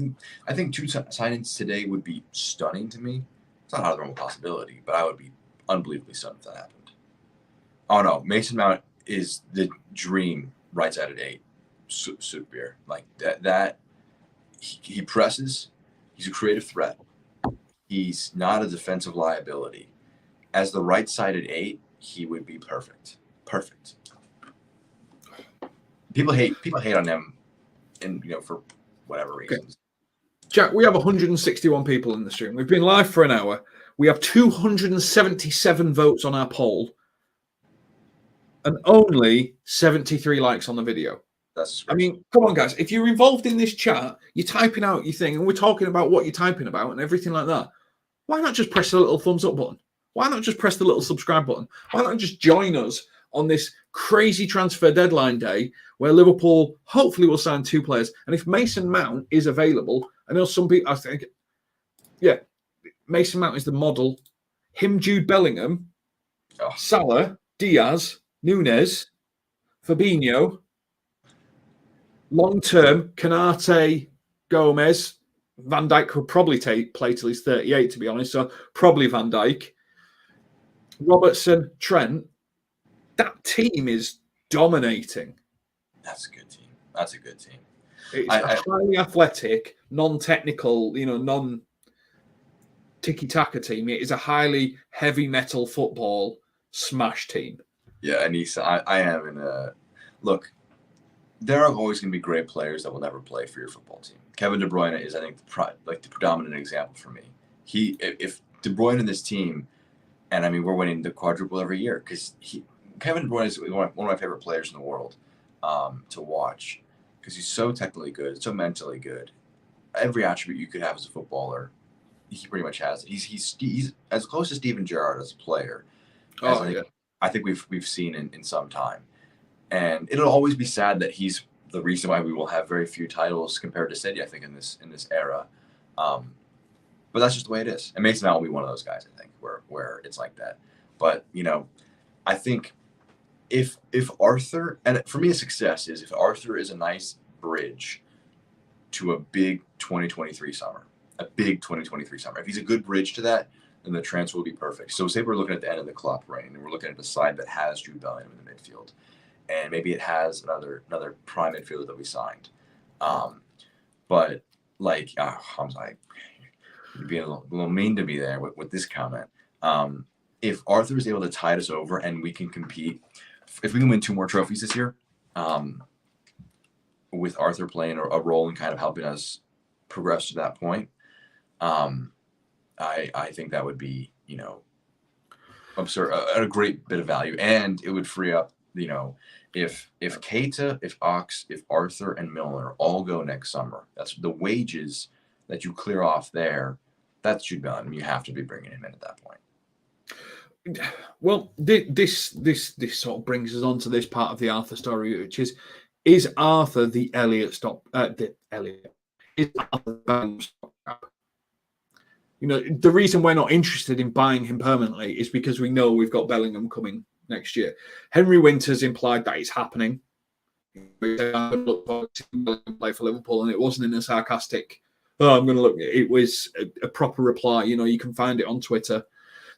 think 2 signings today would be stunning to me. It's not out of the realm of possibility, but I would be unbelievably stunned if that happened. Oh no, Mason Mount is the dream right side at 8. Super. Like that he presses. He's a creative threat. He's not a defensive liability. As the right side at 8, he would be perfect. Perfect. People hate on him, and for whatever reasons. Okay. Jack, we have 161 people in the stream. We've been live for an hour. We have 277 votes on our poll, and only 73 likes on the video. I mean, come on, guys. If you're involved in this chat, you're typing out your thing, and we're talking about what you're typing about and everything like that. Why not just press the little thumbs up button? Why not just press the little subscribe button? Why not just join us on this crazy transfer deadline day where Liverpool hopefully will sign 2 players? And if Mason Mount is available, I know some people, I think, yeah, Mason Mount is the model. Him, Jude Bellingham, Salah, Diaz, Nunes, Fabinho, long-term, Canate, Gomez. Van Dijk could probably play till he's 38, to be honest. So probably Van Dijk. Robertson, Trent. That team is dominating. That's a good team. It's a highly athletic, non-technical, non-tiki-taka team. It is a highly heavy metal football smash team. Yeah, and I am in a look. There are always going to be great players that will never play for your football team. Kevin De Bruyne is, I think, the predominant example for me. If De Bruyne in this team, and I mean, we're winning the quadruple every year because Kevin De Bruyne is one of my favorite players in the world to watch because he's so technically good, so mentally good. Every attribute you could have as a footballer, he pretty much has. He's as close to Steven Gerrard as a player. I think we've seen in some time. And it'll always be sad that he's the reason why we will have very few titles compared to City, I think, in this era. But that's just the way it is. And Mason Mount will be one of those guys, I think, where it's like that. But, I think if Arthur, and for me a success is if Arthur is a nice bridge to a big 2023 summer. If he's a good bridge to that, then the transfer will be perfect. So say we're looking at the end of the Klopp reign, and we're looking at the side that has Jude Bellingham in the midfield. And maybe it has another prime midfielder that we signed. But I'm like, you're being a little mean to me there with this comment. If Arthur is able to tide us over and we can compete, if we can win 2 more trophies this year, with Arthur playing a role and kind of helping us progress to that point, I think that would be, absurd, a great bit of value, and it would free up, if Keita, if Ox, if Arthur and Milner all go next summer, that's the wages that you clear off there. That's Jude Bellingham. You have to be bringing him in at that point. Well, this sort of brings us on to this part of the Arthur story, which is Arthur the Elliot stop? Is Arthur Bellingham's stopgap? The reason we're not interested in buying him permanently is because we know we've got Bellingham coming next year. Henry Winters implied that it's happening. I would look forward to Bellingham play for Liverpool, and it wasn't in a sarcastic, I'm going to look. It was a proper reply. You can find it on Twitter.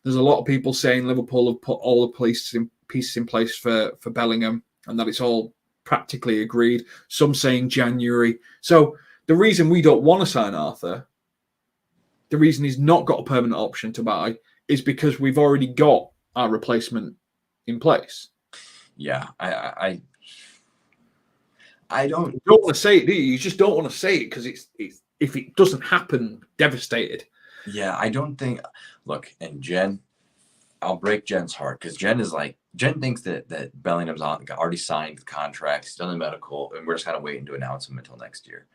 There's a lot of people saying Liverpool have put all the pieces in place for Bellingham and that it's all practically agreed. Some saying January. So the reason we don't want to sign Arthur, the reason he's not got a permanent option to buy, is because we've already got our replacement in place. Yeah, I don't want to say it, do you? You just don't want to say it because it's if it doesn't happen, devastated. Yeah, I don't think. Look, and Jen, I'll break Jen's heart because Jen thinks that Bellingham's already signed the contracts, he's done the medical, and we're just kind of waiting to announce him until next year.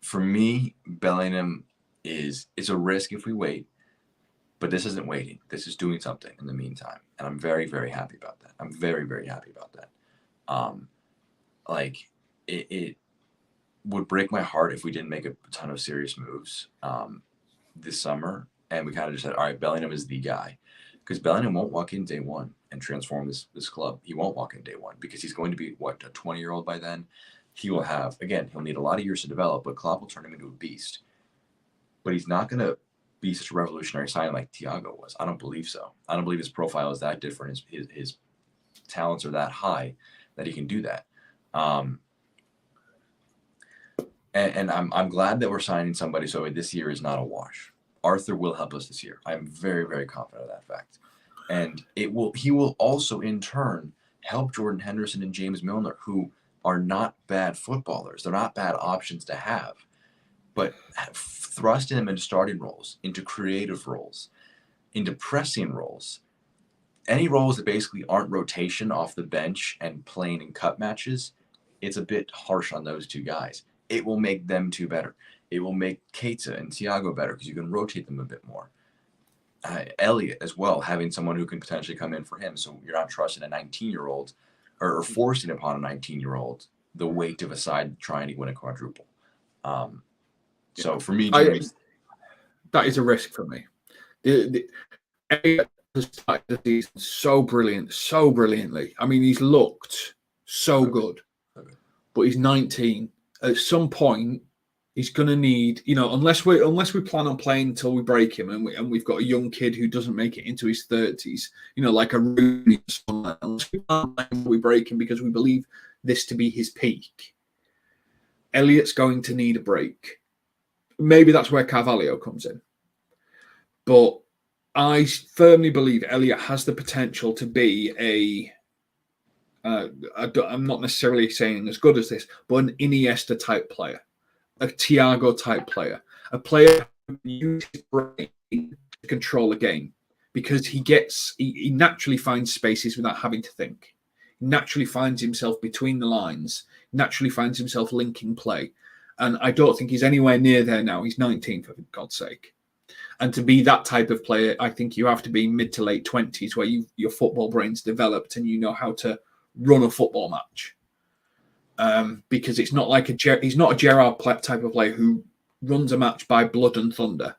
for me, Bellingham is a risk if we wait, but this isn't waiting. This is doing something in the meantime, and I'm very, very happy about that. I'm very, very happy about that. Like it would break my heart if we didn't make a ton of serious moves this summer, and we kind of just said, all right, Bellingham is the guy, because Bellingham won't walk in day one and transform this club. He won't walk in day one because he's going to be, what, a 20-year-old by then? He will have, again, he'll need a lot of years to develop, but Klopp will turn him into a beast. But he's not going to be such a revolutionary signing like Thiago was. I don't believe so. I don't believe his profile is that different. His talents are that high that he can do that. And I'm glad that we're signing somebody so this year is not a wash. Arthur will help us this year. I'm very, very confident of that fact. And he will also in turn help Jordan Henderson and James Milner, who are not bad footballers. They're not bad options to have. But thrusting them into starting roles, into creative roles, into pressing roles, any roles that basically aren't rotation off the bench and playing in cup matches, it's a bit harsh on those two guys. It will make them two better. It will make Keita and Thiago better because you can rotate them a bit more. Elliot as well, having someone who can potentially come in for him. So you're not trusting a 19-year-old or forcing upon a 19-year-old the weight of a side trying to win a quadruple. So for me, that is a risk for me. Elliot has started the season so brilliantly. I mean, he's looked so good, but he's 19. At some point, he's going to need, unless we plan on playing until we break him, and we've got a young kid who doesn't make it into his 30s, like a Rooney, unless we plan on playing until we break him because we believe this to be his peak, Elliot's going to need a break. Maybe that's where Carvalho comes in. But I firmly believe Elliot has the potential to be I'm not necessarily saying as good as this, but an Iniesta type player, a Thiago type player, a player who uses his brain to control a game because he naturally finds spaces without having to think. He naturally finds himself between the lines, naturally finds himself linking play. And I don't think he's anywhere near there now. He's 19, for God's sake. And to be that type of player, I think you have to be mid to late 20s where your football brain's developed and you know how to run a football match. Because it's not like he's not a Gerrard type of player who runs a match by blood and thunder.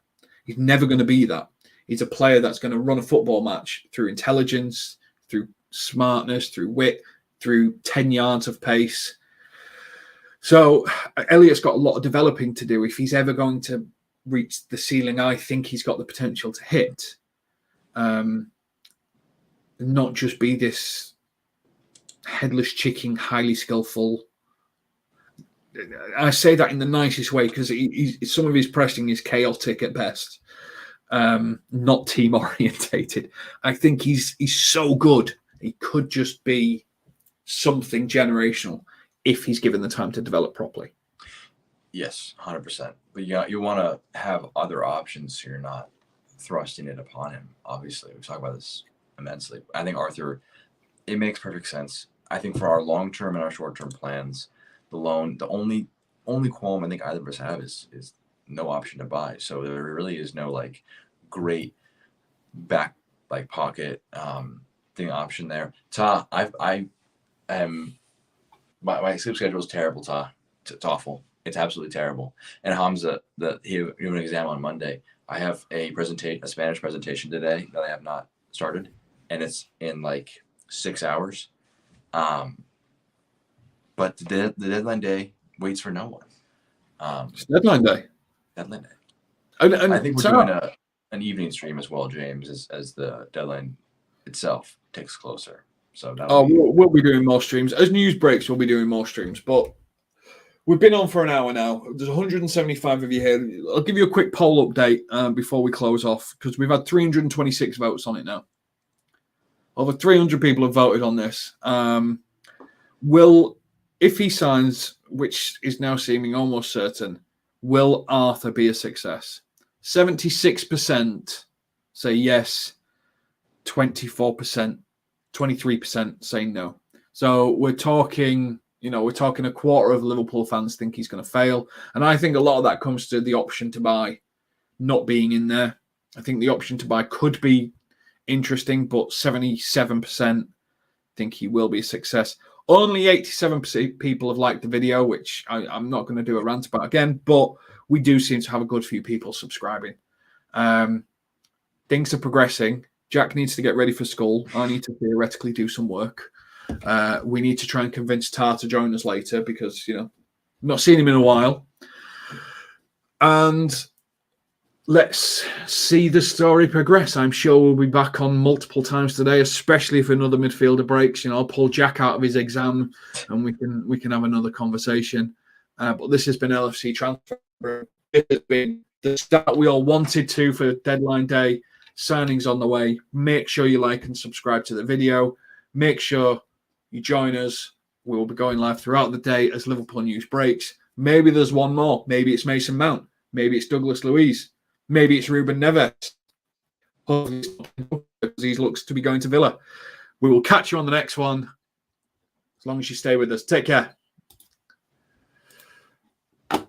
He's never going to be that. He's a player that's going to run a football match through intelligence, through smartness, through wit, through 10 yards of pace. So Elliot's got a lot of developing to do if he's ever going to reach the ceiling I think he's got the potential to hit. Not just be this headless chicken, highly skillful. I say that in the nicest way because some of his pressing is chaotic at best, not team orientated. I think he's so good. He could just be something generational if he's given the time to develop properly. Yes, 100%. But you want to have other options so you're not thrusting it upon him. Obviously, we talk about this immensely. I think Arthur, it makes perfect sense. I think for our long-term and our short-term plans, the only qualm I think either of us have is no option to buy. So there really is no great back pocket thing option there. I am my sleep schedule is terrible. It's awful. It's absolutely terrible. And Hamza, he gave an exam on Monday. I have a Spanish presentation today that I have not started, and it's in 6 hours. But the deadline day waits for no one. It's deadline day. Deadline day. And I think we're doing an evening stream as well, James, as the deadline itself ticks closer. So we'll be doing more streams. As news breaks, we'll be doing more streams. But we've been on for an hour now. There's 175 of you here. I'll give you a quick poll update before we close off because we've had 326 votes on it now. Over 300 people have voted on this. If he signs, which is now seeming almost certain, will Arthur be a success? 76% say yes, 24%, 23% say no. So we're talking You know, we're talking a quarter of Liverpool fans think he's going to fail. And I think a lot of that comes to the option to buy not being in there. I think the option to buy could be interesting, but 77% think he will be a success. Only 87% people have liked the video, which I'm not going to do a rant about again, but we do seem to have a good few people subscribing. Things are progressing. Jack needs to get ready for school. I need to theoretically do some work. We need to try and convince Tar to join us later because, you know, not seen him in a while. And let's see the story progress. I'm sure we'll be back on multiple times today, especially if another midfielder breaks. You know, I'll pull Jack out of his exam and we can have another conversation. But this has been LFC Transfer. It has been the start we all wanted to for deadline day. Signings on the way. Make sure you like and subscribe to the video. Make sure you join us. We will be going live throughout the day as Liverpool news breaks. Maybe there's one more. Maybe it's Mason Mount. Maybe it's Douglas Luiz. Maybe it's Ruben Neves. He looks to be going to Villa. We will catch you on the next one. As long as you stay with us. Take care.